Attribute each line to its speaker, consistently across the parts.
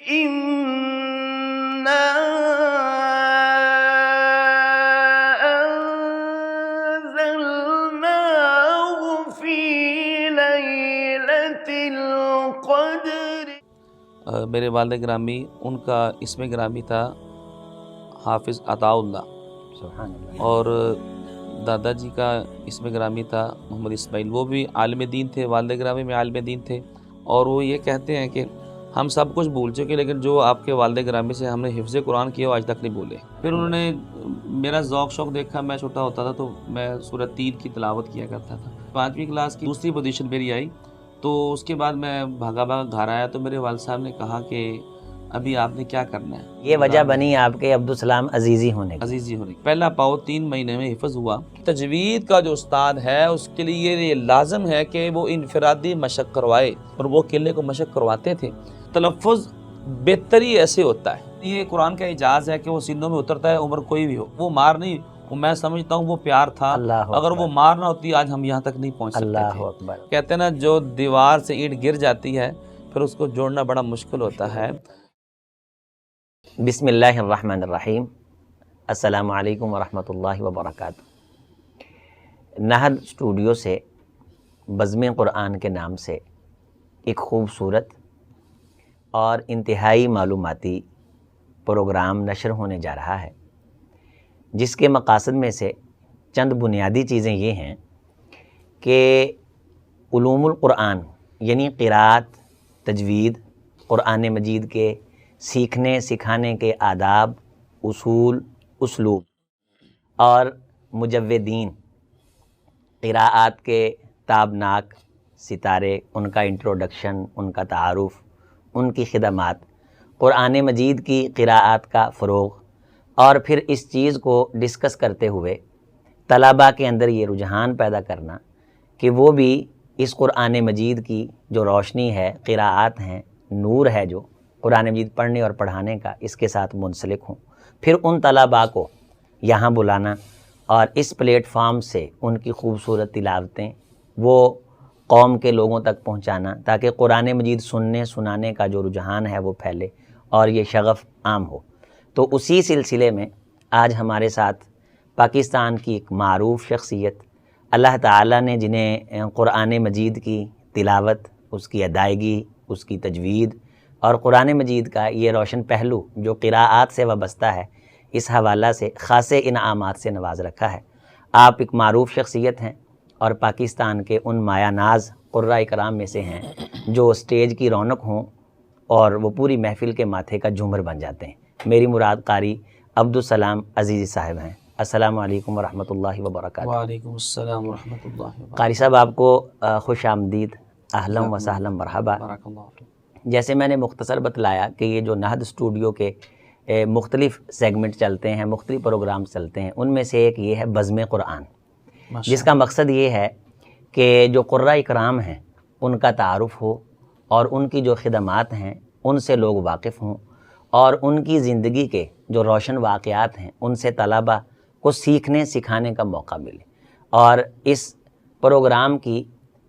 Speaker 1: إنا أنزلناه في ليلة القدر۔
Speaker 2: میرے والد گرامی ان کا اسم گرامی تھا حافظ عطاء اللہ،
Speaker 3: سبحان اللہ۔
Speaker 2: اور دادا جی کا اسم گرامی تھا محمد اسماعیل، وہ بھی عالم دین تھے، والد گرامی میں عالم دین تھے، اور وہ یہ کہتے ہیں کہ ہم سب کچھ بھول چکے لیکن جو آپ کے والد گرامی سے ہم نے حفظ قرآن کیا وہ آج تک نہیں بھولے۔ پھر انہوں نے میرا ذوق شوق دیکھا، میں چھوٹا ہوتا تھا تو میں سورہ تین کی تلاوت کیا کرتا تھا۔ 5ویں کلاس کی دوسری پوزیشن میری آئی تو اس کے بعد میں بھاگا گھر آیا تو میرے والد صاحب نے کہا کہ ابھی آپ نے کیا کرنا ہے،
Speaker 3: یہ وجہ بنی آپ کے عبدالسلام عزیزی ہونے کی۔
Speaker 2: عزیزی ہونے کی۔ پہلا پاؤ 3 مہینے میں حفظ ہوا۔ تجوید کا جو استاد ہے اس کے لیے یہ لازم ہے کہ وہ انفرادی مشق کروائے، اور وہ اکیلے کو مشق کرواتے تھے۔ تلفظ بہتری ایسے ہوتا ہے، یہ قرآن کا اعجاز ہے کہ وہ سینوں میں اترتا ہے، عمر کوئی بھی ہو۔ وہ مار نہیں، وہ میں سمجھتا ہوں وہ پیار تھا، اگر وہ مار نہ ہوتی آج ہم یہاں تک نہیں پہنچ سکتے
Speaker 3: اللہ
Speaker 2: تھے۔
Speaker 3: اکبر۔
Speaker 2: کہتے ہیں نا جو دیوار سے اینٹ گر جاتی ہے پھر اس کو جوڑنا بڑا مشکل ہوتا ہے۔
Speaker 3: بسم اللہ الرحمن الرحیم۔ السلام علیکم ورحمۃ اللہ وبرکاتہ۔ نہد اسٹوڈیو سے بزم قرآن کے نام سے ایک خوبصورت اور انتہائی معلوماتی پروگرام نشر ہونے جا رہا ہے، جس کے مقاصد میں سے چند بنیادی چیزیں یہ ہیں کہ علوم القرآن یعنی قراءت، تجوید، قرآن مجید کے سیکھنے سکھانے کے آداب، اصول، اسلوب، اور مجودین، قراءات کے تابناک ستارے، ان کا انٹروڈکشن، ان کا تعارف، ان کی خدمات، قرآن مجید کی قراءات کا فروغ، اور پھر اس چیز کو ڈسکس کرتے ہوئے طلباء کے اندر یہ رجحان پیدا کرنا کہ وہ بھی اس قرآن مجید کی جو روشنی ہے، قراءات ہیں، نور ہے جو قرآن مجید پڑھنے اور پڑھانے کا، اس کے ساتھ منسلک ہوں۔ پھر ان طلباء کو یہاں بلانا اور اس پلیٹ فارم سے ان کی خوبصورت تلاوتیں وہ قوم کے لوگوں تک پہنچانا تاکہ قرآن مجید سننے سنانے کا جو رجحان ہے وہ پھیلے اور یہ شغف عام ہو۔ تو اسی سلسلے میں آج ہمارے ساتھ پاکستان کی ایک معروف شخصیت، اللہ تعالیٰ نے جنہیں قرآن مجید کی تلاوت، اس کی ادائیگی، اس کی تجوید اور قرآن مجید کا یہ روشن پہلو جو قراءات سے وابستہ ہے، اس حوالہ سے خاصے انعامات سے نواز رکھا ہے۔ آپ ایک معروف شخصیت ہیں اور پاکستان کے ان مایہ ناز قراء کرام میں سے ہیں جو اسٹیج کی رونق ہوں اور وہ پوری محفل کے ماتھے کا جھومر بن جاتے ہیں۔ میری مراد قاری عبدالسلام عزیزی صاحب ہیں۔ السلام علیکم ورحمۃ اللہ وبرکاتہ۔
Speaker 2: وعلیکم السلام ورحمۃ اللہ وبرکاتہ۔
Speaker 3: قاری صاحب آپ کو خوش آمدید، اہلا و سہلا مرحبا۔
Speaker 2: بارک اللہ فیک۔
Speaker 3: جیسے میں نے مختصر بتلایا کہ یہ جو نہد اسٹوڈیو کے مختلف سیگمنٹ چلتے ہیں، مختلف پروگرام چلتے ہیں، ان میں سے ایک یہ ہے بزم قرآن، جس کا مقصد یہ ہے کہ جو قراء کرام ہیں ان کا تعارف ہو اور ان کی جو خدمات ہیں ان سے لوگ واقف ہوں، اور ان کی زندگی کے جو روشن واقعات ہیں ان سے طلباء کو سیکھنے سکھانے کا موقع ملے۔ اور اس پروگرام کی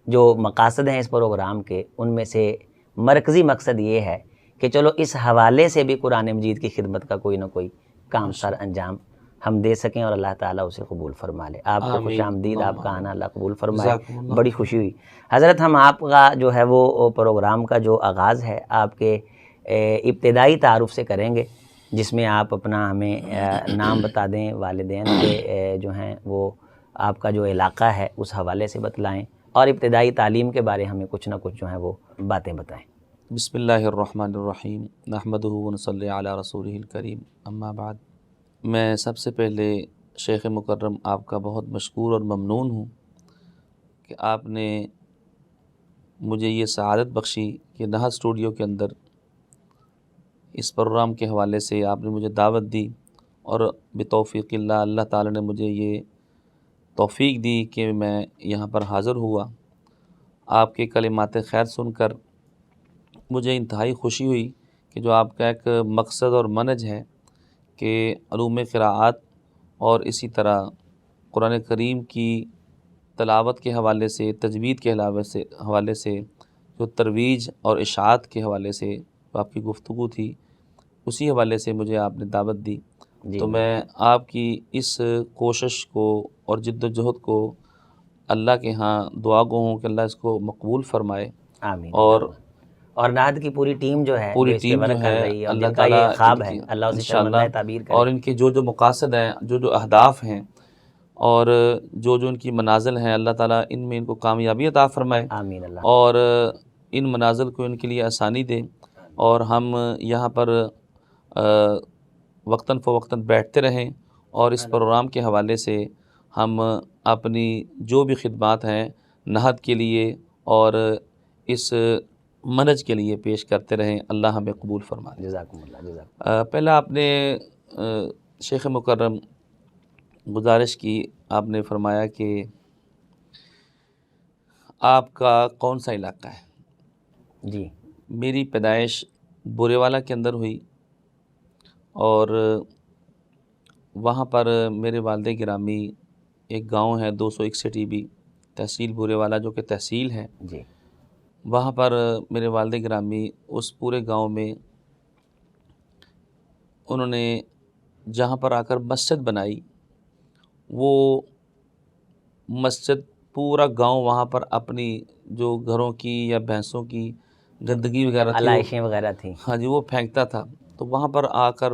Speaker 3: جو مقاصد ہیں اس پروگرام کے، ان میں سے مرکزی مقصد یہ ہے کہ چلو اس حوالے سے بھی قرآن مجید کی خدمت کا کوئی نہ کوئی کام سر انجام ہم دے سکیں اور اللہ تعالیٰ اسے قبول فرما لے۔ آپ کو خوش آمدید، آپ کا آنا اللہ قبول فرمائے، بڑی خوشی ہوئی۔ حضرت ہم آپ کا جو ہے وہ پروگرام کا جو آغاز ہے آپ کے ابتدائی تعارف سے کریں گے، جس میں آپ اپنا ہمیں نام بتا دیں، والدین کے جو ہیں وہ آپ کا جو علاقہ ہے اس حوالے سے بتلائیں، اور ابتدائی تعلیم کے بارے ہمیں کچھ نہ کچھ جو ہیں وہ باتیں بتائیں۔
Speaker 2: بسم اللہ الرحمن الرحیم، نحمدہ ونصلی علی رسولہ الکریم، اما بعد۔ میں سب سے پہلے شیخ مکرم آپ کا بہت مشکور اور ممنون ہوں کہ آپ نے مجھے یہ سعادت بخشی کہ نہد اسٹوڈیو کے اندر اس پروگرام کے حوالے سے آپ نے مجھے دعوت دی، اور بتوفیق اللہ تعالی نے مجھے یہ توفیق دی کہ میں یہاں پر حاضر ہوا۔ آپ کے کلمات خیر سن کر مجھے انتہائی خوشی ہوئی کہ جو آپ کا ایک مقصد اور منہج ہے کہ علوم قراءات اور اسی طرح قرآن کریم کی تلاوت کے حوالے سے، تجوید کے حوالے سے جو ترویج اور اشاعت کے حوالے سے آپ کی گفتگو تھی اسی حوالے سے مجھے آپ نے دعوت دی،
Speaker 3: جی
Speaker 2: تو میں آپ کی اس کوشش کو اور جد و جہد کو اللہ کے ہاں دعا گو ہوں کہ اللہ اس کو مقبول فرمائے،
Speaker 3: آمین۔
Speaker 2: اور
Speaker 3: نہد کی پوری ٹیم جو ہے
Speaker 2: پوری
Speaker 3: جو اس پہ
Speaker 2: ٹیم جو
Speaker 3: ورک کر
Speaker 2: ہے
Speaker 3: رہی ہے اور
Speaker 2: اللہ
Speaker 3: جن کا
Speaker 2: تعالیٰ
Speaker 3: یہ خواب
Speaker 2: ان
Speaker 3: ہے
Speaker 2: کی
Speaker 3: اللہ اسے
Speaker 2: انشاءاللہ،
Speaker 3: شرمندہ تعبیر کرے۔
Speaker 2: اور ان کے جو مقاصد ہیں، جو اہداف ہیں اور جو ان کی منازل ہیں، اللہ تعالیٰ ان میں ان کو کامیابی عطا فرمائے
Speaker 3: آمین اللہ۔
Speaker 2: اور ان منازل کو ان کے لیے آسانی دے، اور ہم یہاں پر وقتاً فوقتاً بیٹھتے رہیں اور اس پروگرام کے حوالے سے ہم اپنی جو بھی خدمات ہیں نہد کے لیے اور اس منہج کے لیے پیش کرتے رہیں، اللہ ہمیں قبول فرمائے۔
Speaker 3: جزاکم اللہ، جزاکم
Speaker 2: پہلا آپ نے شیخ مکرم گزارش کی، آپ نے فرمایا کہ آپ کا کون سا علاقہ ہے؟
Speaker 3: جی
Speaker 2: میری پیدائش بورے والا کے اندر ہوئی، اور وہاں پر میرے والد گرامی ایک گاؤں ہے 261 ای تحصیل بورے والا جو کہ تحصیل ہے،
Speaker 3: جی
Speaker 2: وہاں پر میرے والد گرامی اس پورے گاؤں میں انہوں نے جہاں پر آ کر مسجد بنائی، وہ مسجد پورا گاؤں وہاں پر اپنی جو گھروں کی یا بھینسوں کی گندگی وغیرہ تھی،
Speaker 3: علائشیں وغیرہ تھیں،
Speaker 2: ہاں جی، وہ پھینکتا تھا، تو وہاں پر آ کر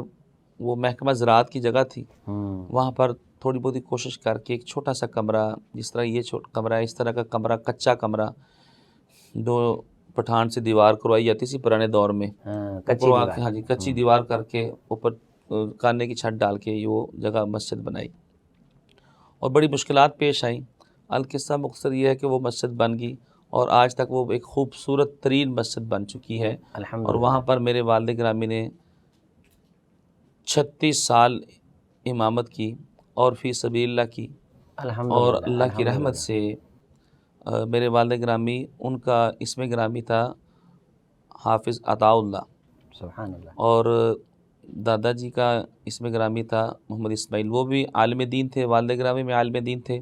Speaker 2: وہ محکمہ زراعت کی جگہ تھی، وہاں پر تھوڑی بہت ہی کوشش کر کے ایک چھوٹا سا کمرہ، جس طرح یہ کمرہ ہے، اس طرح کا کمرہ، کچا کمرہ جو پٹھان سے دیوار کروائی جاتی تھی پرانے دور میں،
Speaker 3: کچی
Speaker 2: اوپر آ
Speaker 3: دیوار،
Speaker 2: کے، ہاں جی، کچی دیوار کر کے اوپر کانے کی چھت ڈال کے وہ جگہ مسجد بنائی، اور بڑی مشکلات پیش آئیں۔ القصہ مختصر یہ ہے کہ وہ مسجد بن گئی، اور آج تک وہ ایک خوبصورت ترین مسجد بن چکی ہے، اور وہاں پر میرے والد گرامی نے 36 سال امامت کی اور فی سبیل اللہ کی، اور اللہ کی رحمت سے میرے والد گرامی، ان کا اسم گرامی تھا حافظ عطاء اللہ،
Speaker 3: سبحان اللہ،
Speaker 2: اور دادا جی کا اسم گرامی تھا محمد اسماعیل، وہ بھی عالم دین تھے، والد گرامی میں عالم دین تھے۔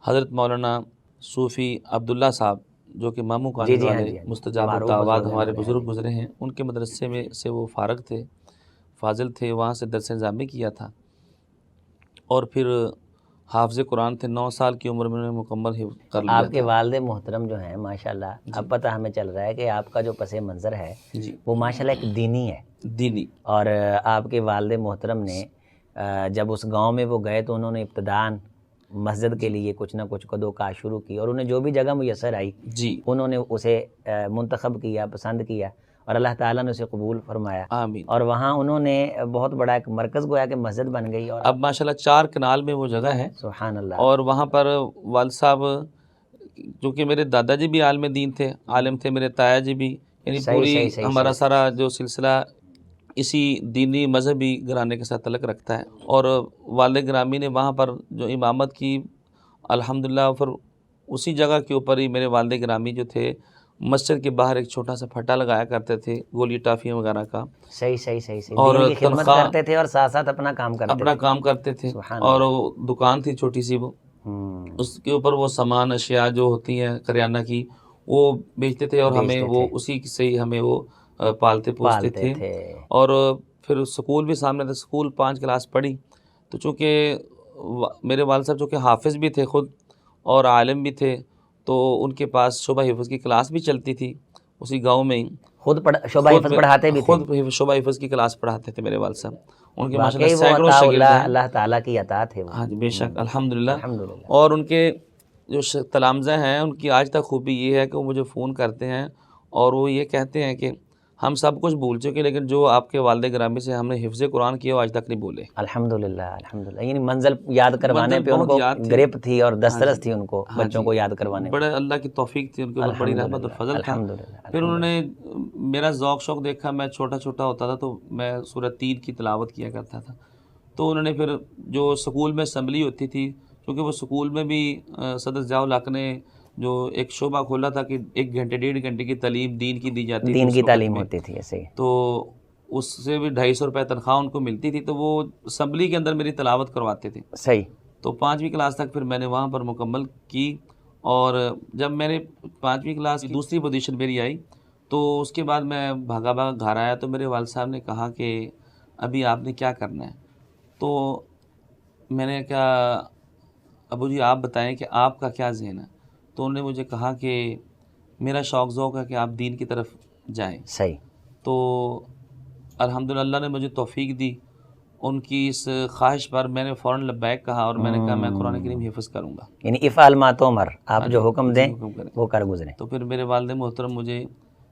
Speaker 2: حضرت مولانا صوفی عبداللہ صاحب جو کہ ماموں کانوین والے مستجاب الدعوات ہمارے بزرگ گزرے ہیں، ان کے مدرسے میں سے وہ فارغ تھے، فاضل تھے، وہاں سے درس نظامی کیا تھا، اور پھر حافظ قرآن تھے، 9 سال کی عمر میں انہوں نے مکمل حفظ کر لیا
Speaker 3: آپ کے
Speaker 2: تھا۔
Speaker 3: والد محترم جو ہیں ماشاءاللہ، اب پتہ ہمیں چل رہا ہے کہ آپ کا جو پس منظر ہے
Speaker 2: جی،
Speaker 3: وہ ماشاءاللہ ایک دینی ہے،
Speaker 2: دینی،
Speaker 3: اور آپ کے والد محترم نے جب اس گاؤں میں وہ گئے تو انہوں نے ابتداءً مسجد کے لیے کچھ نہ کچھ کدو کاش شروع کی، اور انہیں جو بھی جگہ میسر آئی
Speaker 2: جی،
Speaker 3: انہوں نے اسے منتخب کیا، پسند کیا، اور اللہ تعالیٰ نے اسے قبول فرمایا،
Speaker 2: آمین۔
Speaker 3: اور وہاں انہوں نے بہت بڑا ایک مرکز گویا کہ مسجد بن گئی، اور
Speaker 2: اب ماشاءاللہ 4 کنال میں وہ جگہ ہے،
Speaker 3: سبحان اللہ،
Speaker 2: اور وہاں پر والد صاحب چونکہ میرے دادا جی بھی عالم دین تھے، عالم تھے، میرے تایا جی بھی، یعنی پوری ہمارا سارا جو سلسلہ اسی دینی مذہبی گھرانے کے ساتھ تعلق رکھتا ہے، اور والد گرامی نے وہاں پر جو امامت کی الحمدللہ، پھر اسی جگہ کے اوپر ہی میرے والد گرامی جو تھے مسجد کے باہر ایک چھوٹا سا پھٹا لگایا کرتے تھے گولی ٹافیاں وغیرہ کا،
Speaker 3: صحیح
Speaker 2: اور
Speaker 3: دین کی خدمت کرتے تھے اور ساتھ ساتھ اپنا کام کرتے تھے،
Speaker 2: اور دکان تھی چھوٹی سی، وہ اس کے اوپر وہ سامان اشیاء جو ہوتی ہیں کریانہ کی وہ بیچتے تھے، اور ہمیں وہ اسی سے ہی ہمیں وہ پالتے پوستے تھے، اور پھر سکول بھی سامنے تھا، سکول 5 کلاس پڑھی، تو چونکہ میرے والد صاحب چونکہ حافظ بھی تھے خود اور عالم بھی تھے، تو ان کے پاس شعبہ حفظ کی کلاس بھی چلتی تھی اسی گاؤں میں ہی،
Speaker 3: خود شعبہ حفظ پڑھاتے بھی تھے،
Speaker 2: خود شعبہ حفظ کی کلاس پڑھاتے تھے میرے والد صاحب، ان کے
Speaker 3: واقعی
Speaker 2: ماشاءاللہ
Speaker 3: وہ
Speaker 2: سینکڑوں
Speaker 3: عطا
Speaker 2: شاگرد ہیں،
Speaker 3: اللہ تعالیٰ کی عطا تھے،
Speaker 2: ہاں جی، بے شک، الحمدللہ، اور ان کے جو تلامذہ ہیں ان کی آج تک خوبی یہ ہے کہ وہ مجھے فون کرتے ہیں اور وہ یہ کہتے ہیں کہ ہم سب کچھ بھول چکے لیکن جو آپ کے والد گرامی سے ہم نے حفظ قرآن کیا وہ آج تک نہیں بھولے۔
Speaker 3: الحمدللہ، یعنی منزل یاد کروانے پہ ان کو گرپ تھی اور دسترس تھی ان کو بچوں کو یاد کروانے،
Speaker 2: بڑے اللہ کی توفیق تھی ان کے اوپر، بڑی رحمت اور فضل تھا۔ پھر انہوں نے میرا ذوق شوق دیکھا، میں چھوٹا چھوٹا ہوتا تھا تو میں سورہ تین کی تلاوت کیا کرتا تھا، تو انہوں نے پھر جو سکول میں اسمبلی ہوتی تھی، کیونکہ وہ سکول میں بھی صدر ضیاء الحق نے جو ایک شعبہ کھولا تھا کہ 1 گھنٹے 1.5 گھنٹے کی تعلیم دین کی دی جاتی تھی،
Speaker 3: دین کی تعلیم ہوتی تھی، ایسے ہی،
Speaker 2: تو اس سے بھی 250 روپے تنخواہ ان کو ملتی تھی، تو وہ اسمبلی کے اندر میری تلاوت کرواتے تھے،
Speaker 3: صحیح،
Speaker 2: تو 5ویں کلاس تک پھر میں نے وہاں پر مکمل کی، اور جب میں نے 5ویں کلاس کی دوسری پوزیشن میری آئی تو اس کے بعد میں بھاگا بھاگا گھر آیا تو میرے والد صاحب نے کہا کہ ابھی آپ نے کیا کرنا ہے. تو میں نے کہا ابو جی آپ بتائیں کہ آپ کا کیا ذہن ہے. تو انہوں نے مجھے کہا کہ میرا شوق ذوق ہے کہ آپ دین کی طرف جائیں.
Speaker 3: صحیح.
Speaker 2: تو الحمدللہ اللہ نے مجھے توفیق دی. ان کی اس خواہش پر میں نے فوراً لبیک کہا اور میں نے کہا میں قرآن کریم حفظ کروں گا.
Speaker 3: یعنی افعل ما تؤمر، آپ جو حکم دیں
Speaker 2: حکم کریں.
Speaker 3: وہ کر گزریں.
Speaker 2: تو پھر میرے والد محترم مجھے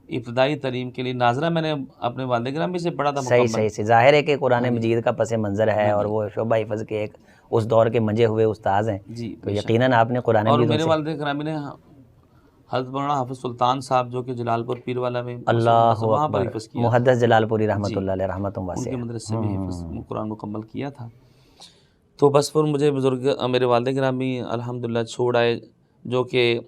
Speaker 2: ابتدائی تعلیم کے لیے ناظرہ میں نے اپنے والد گرامی سے پڑھا تھا
Speaker 3: صحیح
Speaker 2: مکمل.
Speaker 3: صحیح سے ظاہر ہے کہ قرآن مجید کا پس منظر ہے اور وہ شعبہ حفظ کے ایک اس دور کے منجے ہوئے استاذ ہیں.
Speaker 2: جی
Speaker 3: تو یقیناً آپ نے قرآن
Speaker 2: اور
Speaker 3: مجید
Speaker 2: میرے
Speaker 3: سے
Speaker 2: والد گرامی نے حضرت مولانا حافظ سلطان صاحب جو کہ جلال پور پیر والا میں
Speaker 3: اللہ
Speaker 2: وہاں پر
Speaker 3: اکبر،
Speaker 2: حفظ کیا.
Speaker 3: محدث جلال پوری رحمۃ اللہ علیہ رحمۃ
Speaker 2: ان
Speaker 3: واسعہ.
Speaker 2: کے مدرسے میں حفظ قرآن مکمل کیا تھا. تو بس پھر مجھے بزرگ میرے والد گرامی الحمدللہ چھوڑ آئے، جو کہ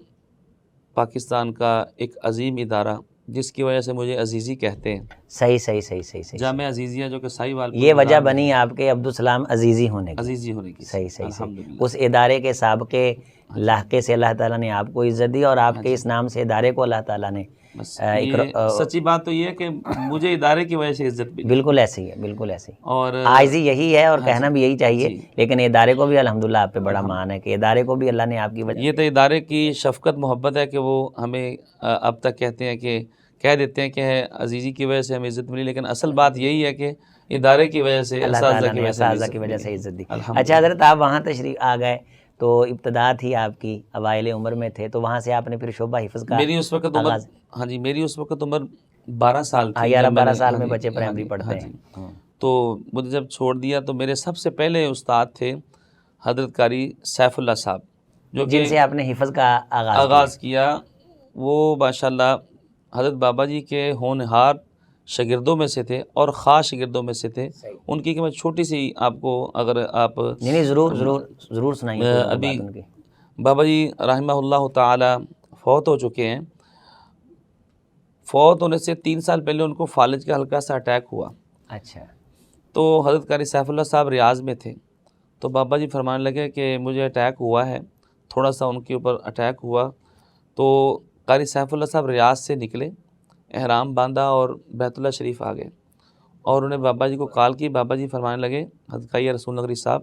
Speaker 2: پاکستان کا ایک عظیم ادارہ جس کی وجہ سے مجھے عزیزی کہتے ہیں.
Speaker 3: صحیح صحیح صحیح صحیح صحیح.
Speaker 2: جامعہ عزیزیہ جو کہ سائی وال
Speaker 3: یہ وجہ بنی آپ کے عبدالسلام عزیزی ہونے کی.
Speaker 2: عزیزی ہونے کی.
Speaker 3: صحیح صحیح صحیح.
Speaker 2: الحمدللہ.
Speaker 3: اس ادارے کے سابقے لاحقے سے اللہ تعالیٰ نے آپ کو عزت دی اور آپ کے اس نام سے ادارے کو اللہ تعالیٰ نے
Speaker 2: بس سچی بات تو یہ ہے کہ مجھے ادارے کی وجہ سے عزت ملی.
Speaker 3: بالکل ایسے ہی ہے، بالکل ایسے ہی.
Speaker 2: اور
Speaker 3: عاجزی یہی ہے اور کہنا بھی یہی چاہیے، لیکن ادارے کو بھی الحمدللہ آپ پہ بڑا مان ہے کہ ادارے کو بھی اللہ نے آپ کی وجہ.
Speaker 2: یہ تو ادارے کی شفقت محبت ہے کہ وہ ہمیں اب تک کہتے ہیں کہ کہہ دیتے ہیں کہ عزیزی کی وجہ سے ہمیں عزت ملی، لیکن اصل بات یہی ہے کہ ادارے کی وجہ سے
Speaker 3: اللہ تعالیٰ نے اساتذہ کی وجہ سے عزت دی. اچھا حضرت آپ وہاں تشریف آ گئے تو ابتدا تھی آپ کی، اوائل عمر میں تھے، تو وہاں سے آپ نے پھر شعبہ حفظ کا
Speaker 2: میری اس وقت عمر ہاں جی میری اس وقت عمر 12 سال تھی.
Speaker 3: 11-12 سال میں بچے پرائمری پڑھتے ہیں.
Speaker 2: تو مجھے جب چھوڑ دیا تو میرے سب سے پہلے استاد تھے حضرت قاری سیف اللہ صاحب، جو
Speaker 3: جن سے آپ نے حفظ کا
Speaker 2: آغاز کیا. وہ ماشاءاللہ حضرت بابا جی کے ہونہار شاگردوں میں سے تھے اور خاص شاگردوں میں سے تھے. ان کی کہ میں چھوٹی سی آپ کو اگر آپ
Speaker 3: نہیں ضرور ضرور ضرور سنائیے.
Speaker 2: ابھی بابا جی رحمہ اللہ تعالی فوت ہو چکے ہیں. فوت ہونے سے 3 سال پہلے ان کو فالج کا ہلکا سا اٹیک ہوا.
Speaker 3: اچھا.
Speaker 2: تو حضرت قاری سیف اللہ صاحب ریاض میں تھے. تو بابا جی فرمانے لگے کہ مجھے اٹیک ہوا ہے، تھوڑا سا ان کے اوپر اٹیک ہوا. تو قاری سیف اللہ صاحب ریاض سے نکلے، احرام باندھا اور بیت اللہ شریف آ گئے اور انہیں بابا جی کو کال کی. بابا جی فرمانے لگے حضرت قاری رسول نگری صاحب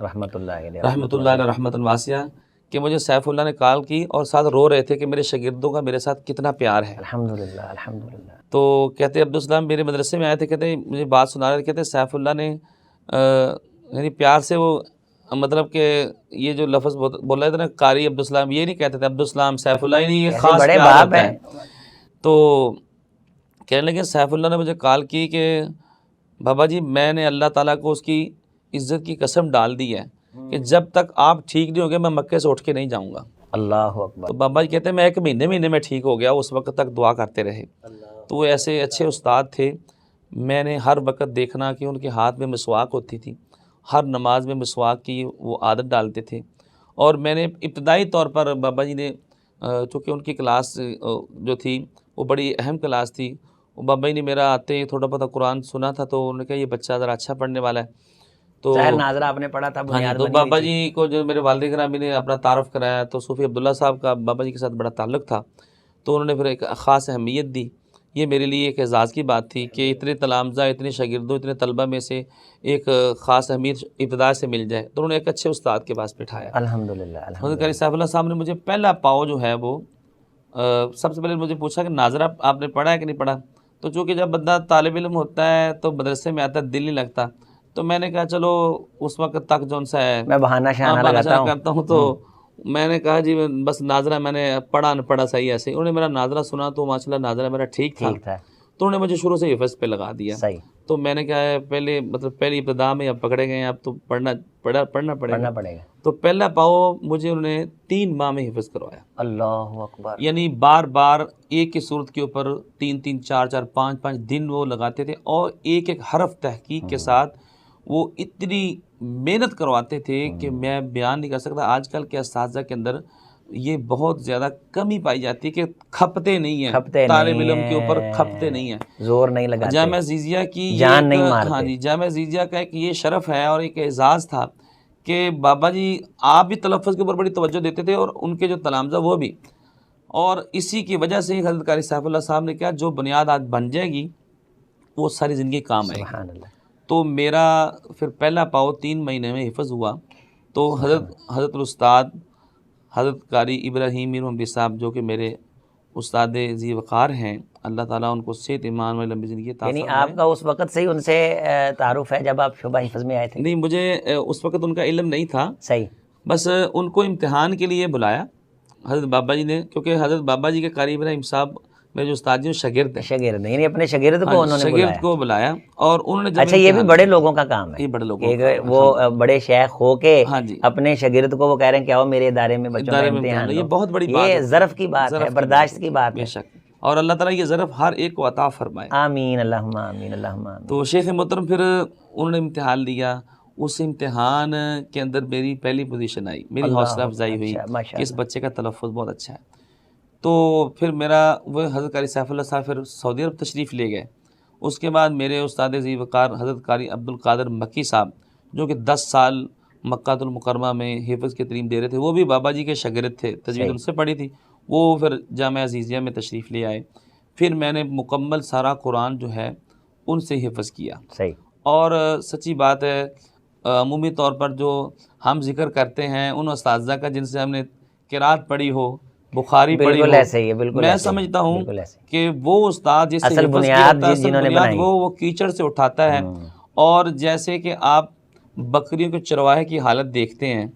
Speaker 3: رحمۃ اللہ علیہ
Speaker 2: رحمۃ واسعہ کہ مجھے سیف اللہ نے کال کی اور ساتھ رو رہے تھے کہ میرے شاگردوں کا میرے ساتھ کتنا پیار ہے.
Speaker 3: الحمدللہ الحمدللہ.
Speaker 2: تو کہتے عبدالسلام میرے مدرسے میں آئے تھے، کہتے مجھے بات سنا رہے تھے، کہتے سیف اللہ نے یعنی پیار سے وہ مطلب کہ یہ جو لفظ بول رہے تھے نا قاری عبدالسلام، یہ نہیں کہتے تھے عبدالسلام سیف اللہ، نہیں یہ خاص
Speaker 3: بڑے
Speaker 2: پیار
Speaker 3: باپ
Speaker 2: ہوتا
Speaker 3: ہیں.
Speaker 2: ہے. تو کہنے لگے سیف اللہ نے مجھے کال کی کہ بابا جی میں نے اللہ تعالیٰ کو اس کی عزت کی قسم ڈال دی ہے کہ جب تک آپ ٹھیک نہیں ہو گے میں مکے سے اٹھ کے نہیں جاؤں گا.
Speaker 3: اللہ اکبر.
Speaker 2: تو بابا جی کہتے ہیں میں 1 مہینے میں ٹھیک ہو گیا، اس وقت تک دعا کرتے رہے. تو وہ ایسے اچھے استاد تھے. میں نے ہر وقت دیکھنا کہ ان کے ہاتھ میں مسواک ہوتی تھی، ہر نماز میں مسواک کی وہ عادت ڈالتے تھے. اور میں نے ابتدائی طور پر بابا جی نے چونکہ ان کی کلاس جو تھی وہ بڑی اہم کلاس تھی، وہ بابا جی نے میرا آتے ہی تھوڑا بہت قرآن سنا تھا تو انہوں نے کہا یہ بچہ ذرا اچھا پڑھنے والا ہے. تو
Speaker 3: ناظرہ آپ نے پڑھا تھا بنیاد
Speaker 2: تو بابا جی کو جو میرے والد گرامی نے اپنا تعارف کرایا تو صوفی عبداللہ صاحب کا بابا جی کے ساتھ بڑا تعلق تھا، تو انہوں نے پھر ایک خاص اہمیت دی. یہ میرے لیے ایک اعزاز کی بات تھی کہ اتنے تلامذہ، اتنے شاگردوں، اتنے طلبہ میں سے ایک خاص اہمیت ابتدا سے مل جائے. تو انہوں نے ایک اچھے استاد کے پاس بٹھایا.
Speaker 3: الحمدللہ.
Speaker 2: حضرت قاری صاحب اللہ صاحب نے مجھے پہلا پاؤ جو ہے وہ سب سے پہلے مجھے پوچھا کہ ناظرہ آپ نے پڑھا ہے کہ نہیں پڑھا. تو چونکہ جب بندہ طالب علم ہوتا ہے تو مدرسے میں آتا ہے دل نہیں لگتا، تو میں نے کہا چلو اس وقت تک جون سا ہے
Speaker 3: میں بہانہ شانہ
Speaker 2: کرتا ہوں. تو میں نے کہا جی بس ناظرہ میں نے پڑھا نہ پڑھا صحیح ایسے. انہوں نے میرا ناظرہ سنا تو ماشاءاللہ ناظرہ میرا ٹھیک تھا. تو انہوں نے مجھے شروع سے حفظ پہ لگا دیا. تو میں نے کہا پہلے پہلی ابتدا میں اب پکڑے گئے، اب تو پڑھنا پڑے گا. تو پہلا پاؤ مجھے انہوں نے 3 ماہ میں حفظ کروایا.
Speaker 3: اللہ اکبر.
Speaker 2: یعنی بار بار ایک ہی صورت کے اوپر 3 4 5 دن وہ لگاتے تھے اور ایک حرف تحقیق کے ساتھ وہ اتنی محنت کرواتے تھے کہ میں بیان نہیں کر سکتا. آج کل کے اساتذہ کے اندر یہ بہت زیادہ کمی پائی جاتی ہے کہ کھپتے نہیں ہیں، طالب علم کے اوپر کھپتے نہیں ہیں،
Speaker 3: زور نہیں لگاتے.
Speaker 2: جامعہ عزیزیہ کی
Speaker 3: جان نہیں مارتے.
Speaker 2: ہاں جی جامعہ عزیزیہ کا ایک یہ شرف ہے اور ایک اعزاز تھا کہ بابا جی آپ بھی تلفظ کے اوپر بڑی توجہ دیتے تھے اور ان کے جو تلامذہ وہ بھی. اور اسی کی وجہ سے حضرت قاری سیف اللہ صاحب نے کیا جو بنیاد آج بن جائے گی وہ ساری زندگی کام آئے گی.
Speaker 3: سبحان اللہ.
Speaker 2: تو میرا پھر پہلا پاؤ 3 مہینے میں حفظ ہوا. تو حضرت الاستاد حضرت قاری ابراہیم میر محمدی صاحب جو کہ میرے استاد ذی وقار ہیں، اللہ تعالیٰ ان کو صحت ایمان میں لمبی زندگی عطا
Speaker 3: یعنی
Speaker 2: فرمائے.
Speaker 3: آپ کا اس وقت سے ہی ان سے تعارف ہے جب آپ شعبہ حفظ میں آئے تھے؟
Speaker 2: نہیں، مجھے اس وقت ان کا علم نہیں تھا.
Speaker 3: صحیح.
Speaker 2: بس ان کو امتحان کے لیے بلایا حضرت بابا جی نے، کیونکہ حضرت بابا جی کے قاری ابراہیم صاحب میرے جو استاد جی شاگرد ہیں.
Speaker 3: شاگرد یعنی اپنے شاگرد کو انہوں نے
Speaker 2: شاگرد کو بلایا اور انہوں نے جب
Speaker 3: اچھا یہ بھی بڑے لوگوں کا کام ہے.
Speaker 2: یہ بڑے لوگوں
Speaker 3: کہ وہ بڑے شیخ ہو کے
Speaker 2: ہاں جی
Speaker 3: اپنے شاگرد کو وہ کہہ رہے ہیں کہ آؤ میرے ادارے میں بچوں کا امتحان
Speaker 2: یہ
Speaker 3: لو.
Speaker 2: بہت بڑی بات
Speaker 3: یہ
Speaker 2: ہے،
Speaker 3: ظرف کی بات ہے، برداشت کی بات
Speaker 2: بے
Speaker 3: ہے.
Speaker 2: شک. اور اللہ تعالیٰ یہ ظرف ہر ایک کو عطا فرمائے.
Speaker 3: آمین اللہم آمین اللہم آمین.
Speaker 2: تو شیخ محترم پھر انہوں نے امتحان لیا. اس امتحان کے اندر میری پہلی پوزیشن آئی. میری حوصلہ افزائی ہوئی کہ اس بچے کا تلفظ بہت اچھا ہے. تو پھر میرا وہ حضرت قاری سیف اللہ صاحب پھر سعودی عرب تشریف لے گئے. اس کے بعد میرے استاد ذی وقار حضرت قاری عبدالقادر مکی صاحب جو کہ 10 سال مکہ المکرمہ میں حفظ کی تعلیم دے رہے تھے، وہ بھی بابا جی کے شاگرد تھے، تجوید ان سے پڑھی تھی. وہ پھر جامعہ عزیزیہ میں تشریف لے آئے. پھر میں نے مکمل سارا قرآن جو ہے ان سے حفظ کیا.
Speaker 3: صحیح.
Speaker 2: اور سچی بات ہے عمومی طور پر جو ہم ذکر کرتے ہیں ان اساتذہ کا جن سے ہم نے قرات پڑھی ہو، بخاری پڑھی ہو،
Speaker 3: بالکل ایسے ہی ہے. بالکل
Speaker 2: میں سمجھتا ہوں کہ وہ استاد جس سے
Speaker 3: اصل
Speaker 2: حفظ
Speaker 3: بنیاد
Speaker 2: کیا
Speaker 3: جنہوں نے بنائی
Speaker 2: وہ کیچڑ سے اٹھاتا ہے. اور جیسے کہ آپ بکریوں کے چرواہے کی حالت دیکھتے ہیں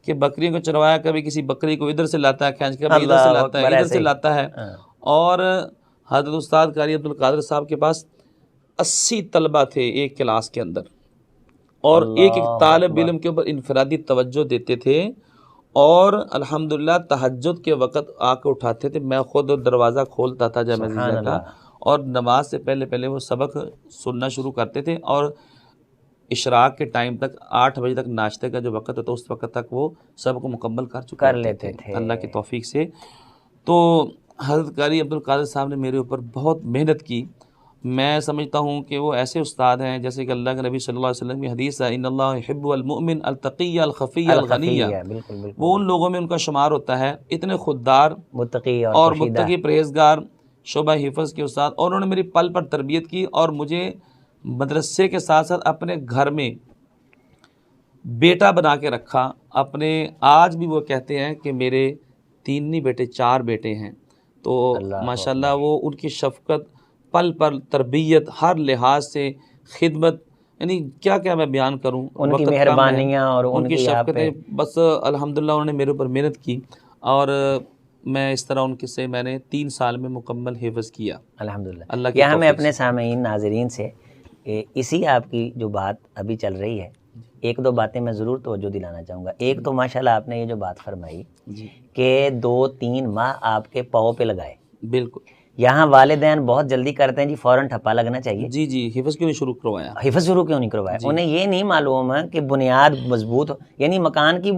Speaker 2: کہ بکریوں کا چرواہا کبھی کسی بکری کو ادھر سے لاتا ہے کھینچ کے، کبھی ادھر سے لاتا ہے، ادھر سے لاتا ہے. اور حضرت استاد قاری عبدالقادر صاحب کے پاس 80 طلبہ تھے ایک کلاس کے اندر، اور ایک ایک طالب علم کے اوپر انفرادی توجہ دیتے تھے. اور الحمدللہ تہجد کے وقت آ کے اٹھاتے تھے. میں خود دروازہ کھولتا تھا جامعہ عزیزیہ کا، اور نماز سے پہلے وہ سبق سننا شروع کرتے تھے. اور اشراق کے ٹائم تک 8 بجے تک ناشتے کا جو وقت ہوتا اس وقت تک وہ سب کو مکمل کر لیتے تھے اللہ کی توفیق سے. تو حضرت قاری عبدالقادر صاحب نے میرے اوپر بہت محنت کی. میں سمجھتا ہوں کہ وہ ایسے استاد ہیں جیسے کہ اللہ کے نبی صلی اللہ علیہ وسلم کی حدیث ہے ان اللہ یحب المؤمن التقی الخفی الغنی. وہ ان لوگوں میں ان کا شمار ہوتا ہے اتنے خوددار اور متقی پرہیزگار شعبہ حفظ کے استاد. اور انہوں نے میری پل پر تربیت کی اور مجھے مدرسے کے ساتھ ساتھ اپنے گھر میں بیٹا بنا کے رکھا. اپنے آج بھی وہ کہتے ہیں کہ میرے 3 نہیں بیٹے 4 بیٹے ہیں. تو ماشاءاللہ وہ ان کی شفقت، پل پر تربیت، ہر لحاظ سے خدمت، یعنی کیا کیا میں بیان کروں.
Speaker 3: ان کی مہربانیاں اور ان کی
Speaker 2: شفقتیں، بس الحمدللہ انہوں نے میرے اوپر محنت کی. اور میں اس طرح ان کے سے میں نے 3 سال میں مکمل حفظ کیا
Speaker 3: الحمدللہ.
Speaker 2: اللہ کی
Speaker 3: یہاں میں اپنے سامعین ناظرین سے اسی آپ کی جو بات ابھی چل رہی ہے 1-2 باتیں میں ضرور توجہ دلانا چاہوں گا. ایک تو ماشاءاللہ آپ نے یہ جو بات فرمائی کہ 2-3 ماہ آپ کے پاؤں پہ لگائے.
Speaker 2: بالکل.
Speaker 3: یہاں والدین بہت جلدی کرتے ہیں جی فوراً ٹھپا لگنا چاہیے.
Speaker 2: جی حفظ کیوں نہیں شروع کروایا؟
Speaker 3: حفظ شروع کیوں نہیں کروایا؟ انہیں یہ نہیں معلوم ہے کہ بنیاد مضبوط ہو، یعنی مکان کی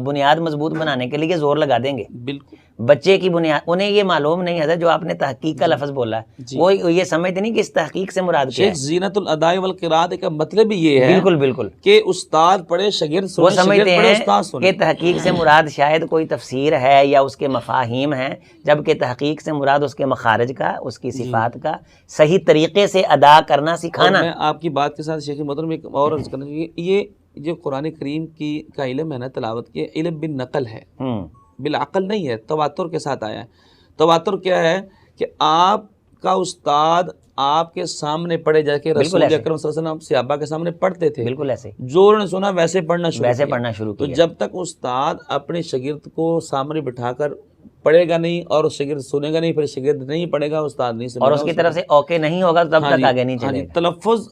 Speaker 3: بنیاد مضبوط بنانے کے لیے زور لگا دیں گے.
Speaker 2: بالکل.
Speaker 3: بچے کی بنیاد انہیں یہ معلوم نہیں ہے. جو آپ نے تحقیق کا لفظ بولا ہے وہ یہ سمجھتے نہیں کہ اس تحقیق سے مراد کیا ہے.
Speaker 2: زینت الاداء والقراءت کا مطلب یہ ہے
Speaker 3: بالکل
Speaker 2: کہ استاد پڑھے شاگرد سنے،
Speaker 3: وہ سمجھتے ہیں
Speaker 2: استاد سنے.
Speaker 3: کہ تحقیق سے مراد شاید کوئی تفسیر ہے یا اس کے مفاہیم ہیں، جبکہ تحقیق سے مراد اس کے مخارج کا، اس کی صفات کا صحیح طریقے سے ادا کرنا سکھانا.
Speaker 2: میں آپ کی بات کے ساتھ شیخ محترم ایک اور عرض کرنا چاہیے، یہ جو قرآن کریم کا علم ہے نا، تلاوت کے علم بالنقل ہے، بالعقل نہیں ہے، تواتر کے ساتھ آیا ہے. تواتر کیا ہے کہ آپ کا استاد آپ کے سامنے پڑھے، جا کے رسول اکرم صلی اللہ علیہ وسلم صحابہ کے سامنے پڑھتے تھے.
Speaker 3: بالکل ایسے
Speaker 2: جو انہوں نے سنا ویسے پڑھنا شروع
Speaker 3: کیا.
Speaker 2: تو جب تک استاد اپنے شاگرد کو سامنے بٹھا کر پڑھے گا نہیں اور شاگرد سنے گا نہیں، پھر شاگرد نہیں پڑھے گا، استاد نہیں سنے گا،
Speaker 3: اور اس کی طرف سے اوکے نہیں ہوگا تب تک آگے نہیں چلے گا.
Speaker 2: تلفظ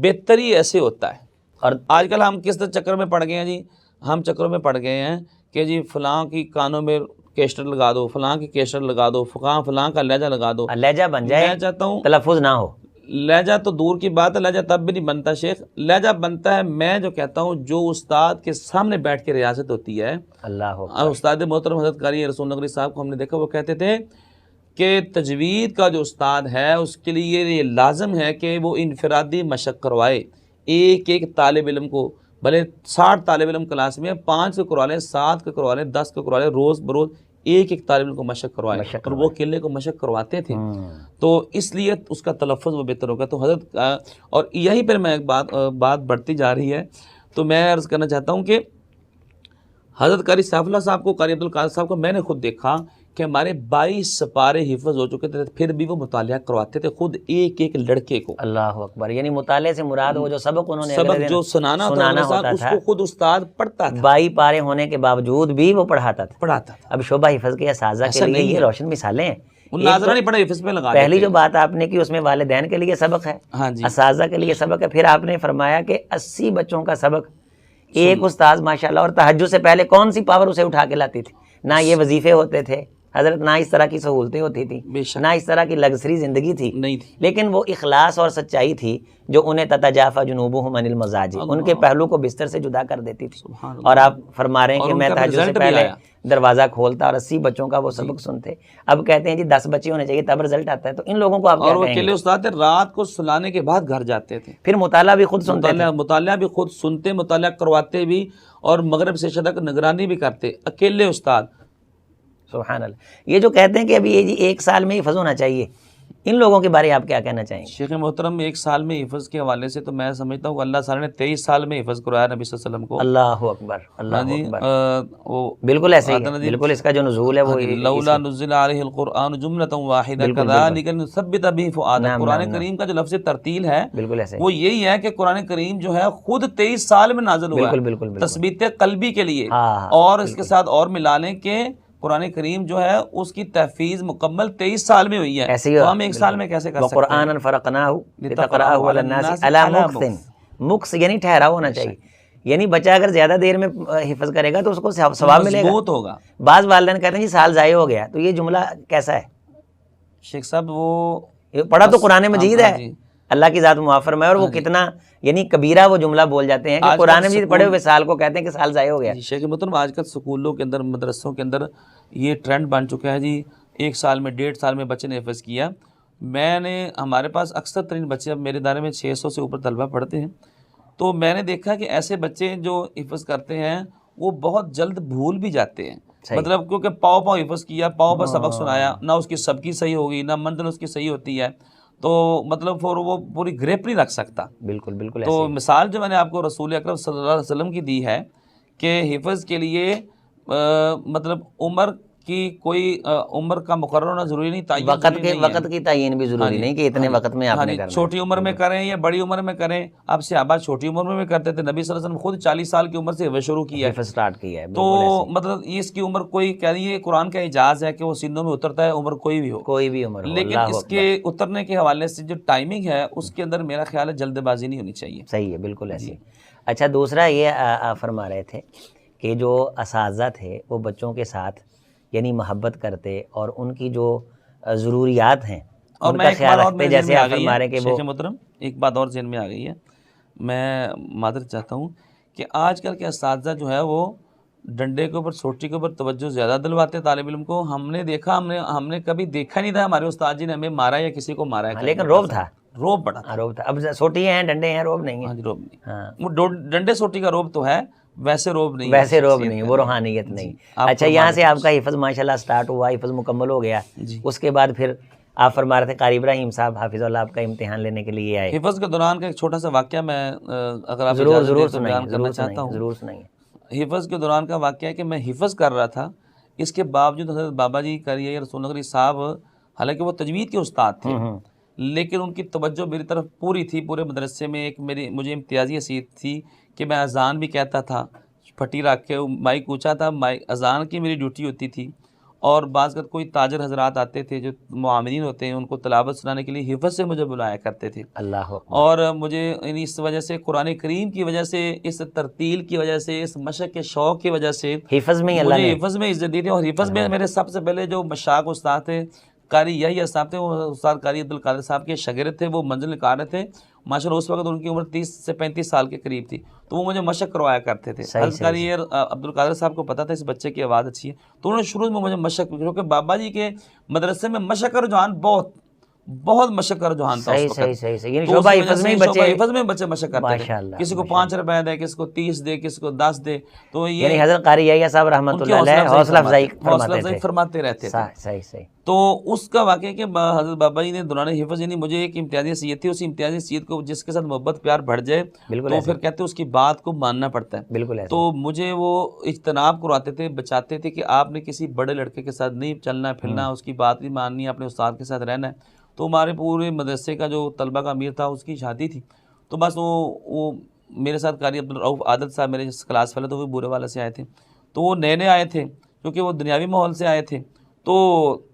Speaker 2: بہتری ایسے ہوتا ہے. اور آج کل ہم کس طرح چکر میں پڑ گئے ہیں جی، ہم چکروں میں پڑ گئے ہیں کہ جی فلاں کی کانوں میں کیسٹر لگا دو، فلاں کی کیسٹر لگا دو، فلاں کا لہجہ لگا دو،
Speaker 3: لہجہ بن جائے.
Speaker 2: میں چاہتا ہوں
Speaker 3: تلفظ نہ ہو.
Speaker 2: لہجہ تو دور کی بات ہے، لہجہ تب بھی نہیں بنتا شیخ. لہجہ بنتا ہے، میں جو کہتا ہوں، جو استاد کے سامنے بیٹھ کے ریاضت ہوتی ہے.
Speaker 3: اللہ
Speaker 2: استاد محترم حضرت قاری رسول نقوی صاحب کو ہم نے دیکھا، وہ کہتے تھے کہ تجوید کا جو استاد ہے اس کے لیے یہ لازم ہے کہ وہ انفرادی مشق کروائے. ایک ایک طالب علم کو، بھلے 60 طالب علم کلاس میں 5 کو کروا لیں، 7 کو کروا لیں، 10 کو کروا لیں، روز بروز ایک ایک طالب علم کو مشق کروائے اور وہ اکیلے کو مشق کرواتے تھے، تو اس لیے اس کا تلفظ وہ بہتر ہوگا. تو حضرت اور یہیں پر میں ایک بات بڑھتی جا رہی ہے، تو میں عرض کرنا چاہتا ہوں کہ حضرت قاری سیف اللہ صاحب کو، قاری عبدالقادر صاحب کو میں نے خود دیکھا کہ ہمارے 22 سپارے حفظ ہو چکے تھے، پھر بھی وہ مطالعہ کرواتے تھے خود ایک ایک لڑکے کو.
Speaker 3: اللہ اکبر. یعنی مطالعے سے مراد وہ جو سبق انہوں نے
Speaker 2: سبق جو سنانا ہوتا اس کو خود استاد پڑھتا تھا.
Speaker 3: 22 پارے ہونے کے باوجود بھی وہ پڑھاتا تھا. اب شعبہ حفظ کے اساتذہ کے لیے یہ روشن مثالیں ہیں.
Speaker 2: ناظرہ نہیں پڑھا حفظ پہ لگا.
Speaker 3: پہلی جو بات آپ نے کی اس میں والدین کے لیے سبق ہے، اساتذہ کے لیے سبق ہے. پھر آپ نے فرمایا کہ 80 بچوں کا سبق ایک استاذ ماشاءاللہ. اور تہجد سے پہلے کون سی پاور اسے اٹھا کے لاتی تھی؟ نہ یہ وظیفے ہوتے تھے حضرت، نہ اس طرح کی سہولتیں ہوتی تھی، نہ اس طرح کی لگژری زندگی تھی، لیکن وہ اخلاص اور سچائی تھی جو انہیں تتجافی جنوبہم عن المضاجع، ان کے پہلو کو بستر سے جدا کر دیتی تھی. اور آپ فرما رہے ہیں کہ میں تہجد سے پہلے دروازہ کھولتا اور 80 بچوں کا وہ سبق سنتے. اب کہتے ہیں جی 10 بچے ہونے چاہیے تب رزلٹ آتا ہے. تو ان لوگوں کو آپ کیا کہیں گے؟ اور وہ اکیلے
Speaker 2: استاد رات کو سلانے کے بعد گھر جاتے تھے،
Speaker 3: پھر مطالعہ بھی خود سنتے تھے،
Speaker 2: مطالعہ بھی خود سنتے، مطالعہ کرواتے بھی، اور مغرب سے عشاء تک نگرانی بھی کرتے، اکیلے استاد.
Speaker 3: سبحان اللہ. یہ جو کہتے ہیں کہ ابھی یہ 1 سال میں حفظ ہونا چاہیے، ان لوگوں کے بارے آپ کیا کہنا چاہیں گے؟
Speaker 2: شیخ محترم 1 سال میں حفظ کے حوالے سے تو میں سمجھتا ہوں کہ اللہ تعالیٰ نے 23 سال میں حفظ کرایا نبی صلی اللہ علیہ وسلم کو.
Speaker 3: اللہ اکبر، اللہ اکبر. بالکل ایسے ہی ہے، بالکل اس کا جو نزول ہے وہ
Speaker 2: لولا نزل علیہ القرآن جملۃ واحدہ کذالک نثبت بہ فؤادک. قرآن کریم کا جو لفظ ترتیل ہے
Speaker 3: بالکل ایسے
Speaker 2: وہ یہی ہے کہ قرآن کریم جو ہے خود 23 سال میں نازل ہوا ہے تثبیت قلبی کے لیے. اور اس کے ساتھ اور ملا لیں کہ قرآن کریم جو ہے اس کی تحفیظ مکمل 23 سال میں ہوئی ہے، تو ہم 1 سال میں کیسے کر سکتے ہیں؟
Speaker 3: قرآن فرقناہ لتقرأہ علی الناس علی مکث. مکث یعنی ٹھہرا ہونا چاہیے. یعنی بچہ اگر زیادہ دیر میں حفظ کرے گا تو اس کو ثواب ملے گا. بعض والدین کہتے ہیں جی سال ضائع ہو گیا، تو یہ جملہ کیسا ہے
Speaker 2: شیخ صاحب؟ وہ
Speaker 3: پڑھا تو قرآن مجید ہے، اللہ کی ذات معاف فرمائے. اور وہ کتنا یعنی کبیرہ وہ جملہ بول جاتے ہیں کہ قرآن مجید پڑھے ہوئے سال کو کہتے ہیں کہ سال ضائع ہو گیا.
Speaker 2: شیخ محترم آج کل سکولوں کے اندر، مدرسوں کے اندر یہ ٹرینڈ بن چکا ہے جی 1 سال میں 1.5 سال میں بچے نے حفظ کیا. میں نے ہمارے پاس اکثر ترین بچے، اب میرے ادارے میں 600 سے اوپر طلبہ پڑھتے ہیں، تو میں نے دیکھا کہ ایسے بچے جو حفظ کرتے ہیں وہ بہت جلد بھول بھی جاتے ہیں. مطلب کیونکہ پاؤ حفظ کیا، پاؤ پر سبق سنایا، نہ اس کی سبکی صحیح ہوگی، نہ منزل اس کی صحیح ہوتی ہے، تو مطلب وہ پوری گریپ نہیں رکھ سکتا.
Speaker 3: بالکل بالکل.
Speaker 2: تو مثال جو میں نے آپ کو رسول اکرم صلی اللہ علیہ وسلم کی دی ہے کہ حفظ کے لیے مطلب عمر کی کوئی عمر کا مقرر ہونا ضروری نہیں،
Speaker 3: وقت کی تعین بھی ضروری نہیں کہ اتنے وقت میں آپ نے کرنا ہے.
Speaker 2: چھوٹی عمر میں کریں یا بڑی عمر میں کریں. اب صحابہ چھوٹی عمر میں کرتے تھے، نبی صلی اللہ علیہ وسلم خود 40 سال کی عمر سے حفظ شروع کیا ہے،
Speaker 3: سٹارٹ کیا ہے.
Speaker 2: تو مطلب اس کی عمر کوئی کہہ رہی ہے قرآن کا اعجاز ہے کہ وہ سینوں میں اترتا ہے، عمر کوئی بھی ہو،
Speaker 3: کوئی بھی عمر ہو.
Speaker 2: لیکن اس کے اترنے کے حوالے سے جو ٹائمنگ ہے اس کے اندر میرا خیال ہے جلد بازی نہیں ہونی چاہیے.
Speaker 3: صحیح ہے، بالکل ایسے. اچھا دوسرا یہ فرما رہے تھے کہ جو اساتذہ تھے وہ بچوں کے ساتھ یعنی محبت کرتے اور ان کی جو ضروریات ہیں ان کا خیال رکھتے. جیسے آپ فرما رہے کہ وہ
Speaker 2: شیخ محترم ایک بات اور ذہن میں آ گئی ہے، میں معذرت چاہتا ہوں کہ آج کل کے اساتذہ جو ہے وہ ڈنڈے کے اوپر، سوٹی کے اوپر توجہ زیادہ دلواتے طالب علم کو. ہم نے دیکھا، ہم نے کبھی دیکھا نہیں تھا ہمارے استاد جی نے ہمیں مارا یا کسی کو مارا ہے،
Speaker 3: لیکن روب تھا،
Speaker 2: روب بڑا تھا.
Speaker 3: روب تھا. اب سوٹی ہیں، ڈنڈے ہیں، روب نہیں ہے.
Speaker 2: روب نہیں، وہ ڈنڈے سوٹی کا روب تو ہے، ویسے روب نہیں،
Speaker 3: ویسے روب نہیں، وہ روحانیت نہیں. اچھا یہاں سے آپ کا حفظ ماشاءاللہ سٹارٹ ہوا، حفظ مکمل ہو گیا. اس کے بعد پھر آپ فرما رہے تھے قاری ابراہیم صاحب حافظ اللہ آپ کا امتحان لینے کے لیے آئے.
Speaker 2: حفظ کے دوران کا ایک چھوٹا سا واقعہ میں اگر آپ
Speaker 3: ضرور سنائیں.
Speaker 2: حفظ کے دوران کا واقعہ ہے کہ میں حفظ کر رہا تھا، اس کے باوجود حضرت بابا جی قاری رسول نگری صاحب، حالانکہ وہ تجوید کے استاد تھے لیکن ان کی توجہ میری طرف پوری تھی. پورے مدرسے میں ایک مجھے امتیازی حیثیت تھی کہ میں اذان بھی کہتا تھا، پھٹی رکھ کے مائک اونچا تھا، اذان کی میری ڈیوٹی ہوتی تھی. اور بعض وقت کوئی تاجر حضرات آتے تھے جو معاملین ہوتے ہیں، ان کو تلاوت سنانے کے لیے حفظ سے مجھے بلایا کرتے تھے.
Speaker 3: اللہ.
Speaker 2: اور مجھے اس وجہ سے قرآن کریم کی وجہ سے، اس ترتیل کی وجہ سے، اس مشق کے شوق کی وجہ سے
Speaker 3: حفظ میں اللہ نے
Speaker 2: حفظ میں عزت دی تھی. اور حفظ میں میرے سب سے پہلے جو مشاق استاد تھے قاری یحییٰ صاحب تھے، وہ استاد قاری عبدالقادر صاحب کے شاگرد تھے، وہ منزل نکال رہے تھے ماشاءاللہ. اس وقت ان کی عمر 30 سے 35 سال کے قریب تھی، تو وہ مجھے مشق کروایا کرتے تھے. حضرت قاری عبدالقادر صاحب کو پتا تھا اس بچے کی آواز اچھی ہے، تو انہوں نے شروع میں مجھے مشق، کیونکہ بابا جی کے مدرسے میں مشق کا رجحان بہت بہت مشق کر جوہان تھا اس وقت.
Speaker 3: صحیح یعنی
Speaker 2: تو
Speaker 3: شعبہ
Speaker 2: اس وجہ
Speaker 3: حفظ
Speaker 2: سے
Speaker 3: میں
Speaker 2: شعبہ
Speaker 3: بچے
Speaker 2: حفظ میں بچے مشق کرتے تھے.
Speaker 3: ماشاءاللہ
Speaker 2: کسی کو 5 روپے دے، کسی کو 30 دے، کسی کو 10 دے. تو یہ
Speaker 3: یعنی حضرت قاری یحییٰ صاحب رحمۃ اللہ علیہ حوصلہ افزائی
Speaker 2: فرماتے رہتے تھے.
Speaker 3: صحیح.
Speaker 2: تو اس کا واقعہ کہ حضرت بابا جی نے دوران حفظ یعنی مجھے ایک امتیازی حیثیت تھی، اس امتیازی حیثیت کو جس کے ساتھ محبت پیار بڑھ جائے تو پھر کہتے ہیں اس کی بات کو ماننا پڑتا ہے.
Speaker 3: بالکل.
Speaker 2: تو مجھے وہ اجتناب کرواتے تھے، بچاتے تھے کہ آپ نے کسی بڑے لڑکے کے ساتھ نہیں چلنا پھرنا، اس کی بات نہیں ماننی، اپنے استاد کے ساتھ رہنا ہے. تو ہمارے پورے مدرسے کا جو طلبہ کا امیر تھا اس کی شادی تھی. تو بس وہ میرے ساتھ قاری عبدالرؤف عادت صاحب میرے کلاس والے، تو وہ بورے والے سے آئے تھے. تو وہ نئے آئے تھے کیونکہ وہ دنیاوی ماحول سے آئے تھے. تو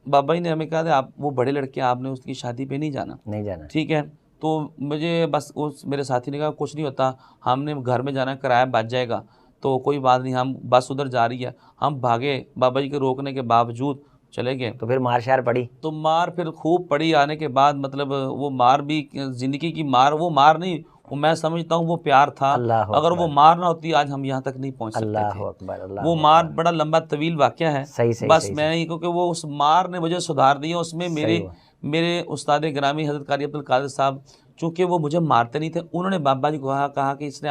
Speaker 2: بابا جی نے ہمیں کہا تھا آپ وہ بڑے لڑکے آپ نے اس کی شادی پہ نہیں جانا. ٹھیک ہے. تو مجھے بس اس میرے ساتھی نے کہا کچھ نہیں ہوتا، ہم نے گھر میں جانا، کرایہ بچ جائے گا تو کوئی بات نہیں، ہم بس ادھر جا رہی ہے. ہم بھاگے، بابا جی کے روکنے کے باوجود چلے گئے.
Speaker 3: تو پھر مار شار پڑی؟
Speaker 2: تو مار پھر خوب پڑی. آنے کے بعد مطلب وہ مار بھی زندگی کی مار، وہ مار نہیں، وہ میں سمجھتا ہوں وہ پیار تھا. اگر وہ مار نہ ہوتی آج ہم یہاں تک نہیں پہنچ سکتے تھے. وہ مار بڑا لمبا طویل واقعہ ہے. بس میں نہیں، کیونکہ وہ اس مار نے مجھے سدھار دیا. اس میں میرے استاد گرامی حضرت قاری عبدالقادر صاحب، چونکہ وہ مجھے مارتے نہیں تھے، انہوں نے بابا جی کو کہا کہ اس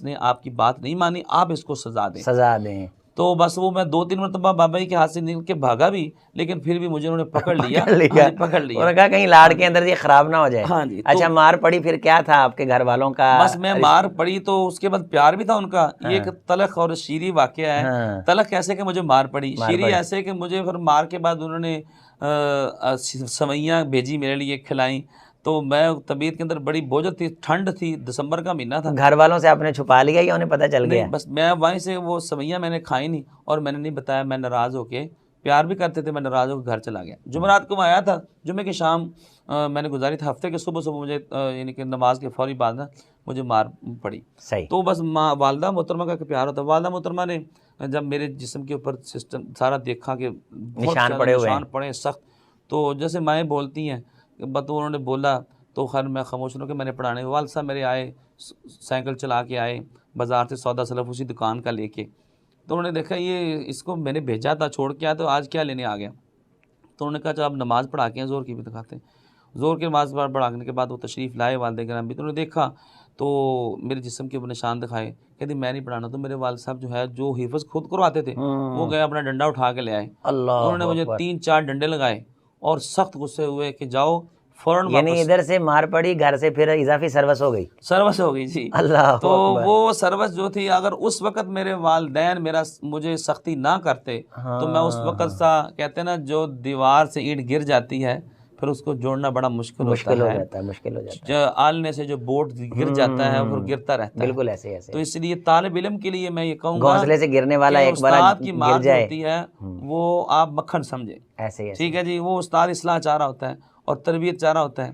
Speaker 2: نے آپ کی بات نہیں مانی، آپ اس کو سزا دیں. تو بس وہ میں 2-3 مرتبہ بابا جی کے ہاتھ سے نکل کے بھاگا بھی، لیکن پھر بھی مجھے انہوں نے پکڑ لیا.
Speaker 3: انہوں نے کہا کہیں لاڑ کے اندر یہ خراب نہ ہو جائے. اچھا مار پڑی، پھر کیا تھا آپ کے گھر والوں کا؟
Speaker 2: بس میں مار پڑی تو اس کے بعد پیار بھی تھا ان کا. یہ ایک تلخ اور شیریں واقعہ ہے. تلخ ایسے کہ مجھے مار پڑی، شیریں ایسے کہ مجھے پھر مار کے بعد انہوں نے سوئیاں بھیجی میرے لیے کھلائیں. تو میں طبیعت کے اندر بڑی بوجھ تھی، ٹھنڈ تھی، دسمبر کا مہینہ تھا.
Speaker 3: گھر والوں سے آپ نے چھپا لیا یا انہیں پتہ چل گیا؟
Speaker 2: نہیں، بس میں وہیں سے وہ سویاں میں نے کھائی نہیں اور میں نے نہیں بتایا. میں ناراض ہو کے، پیار بھی کرتے تھے، میں ناراض ہو کے گھر چلا گیا. جمعرات کو میں آیا تھا، جمعے کی شام میں نے گزاری تھی. ہفتے کے صبح مجھے یعنی کہ نماز کے فوری بعد مجھے مار پڑی. تو بس والدہ محترمہ کا پیار ہوتا. والدہ محترمہ نے جب میرے جسم کے اوپر سسٹم سارا دیکھا کہ
Speaker 3: نشان
Speaker 2: پڑے سخت، تو جیسے مائیں بولتی ہیں تو انہوں نے بولا. تو خیر میں خاموش ہوں کہ میں نے پڑھانے. والد صاحب میرے آئے، سائیکل چلا کے آئے بازار سے سودا سلف اسی دکان کا لے کے. تو انہوں نے دیکھا یہ اس کو میں نے بھیجا تھا چھوڑ کے آیا، تو آج کیا لینے آ گیا. تو انہوں نے کہا جب نماز پڑھا کے ہیں، زور کی بھی دکھاتے ہیں. زور کی نماز پڑھانے کے بعد وہ تشریف لائے والد گرامی. تو انہوں نے دیکھا تو میرے جسم کے اوپر نشان دکھائے، کہتے میں نہیں پڑھانا. تو میرے والد صاحب جو ہے جو حفظ خود کرواتے تھے وہ گئے اپنا ڈنڈا اٹھا کے لے آئے. انہوں نے مجھے 3-4 ڈنڈے لگائے اور سخت غصے ہوئے کہ جاؤ فوراً.
Speaker 3: یعنی ادھر سے مار پڑی، گھر سے پھر اضافی سروس ہو گئی
Speaker 2: جی.
Speaker 3: اللہ.
Speaker 2: تو وہ سروس جو تھی، اگر اس وقت میرے والدین مجھے سختی نہ کرتے تو میں اس وقت سا کہتے ہیں نا جو دیوار سے اینٹ گر جاتی ہے پھر اس کو جوڑنا بڑا مشکل ہو جاتا ہے. آلنے سے جو بورڈ گر جاتا ہے وہ گرتا رہتا ہے.
Speaker 3: بالکل ایسے.
Speaker 2: تو اس لیے طالب علم کے لیے میں یہ کہوں گا
Speaker 3: گھونسلے سے گرنے والا ایک بار
Speaker 2: استاد کی مار جو ہوتی ہے وہ آپ مکھن سمجھے.
Speaker 3: ایسے
Speaker 2: ٹھیک ہے جی. وہ استاد اصلاح چاہ رہا ہوتا ہے اور تربیت چاہ رہا ہوتا ہے.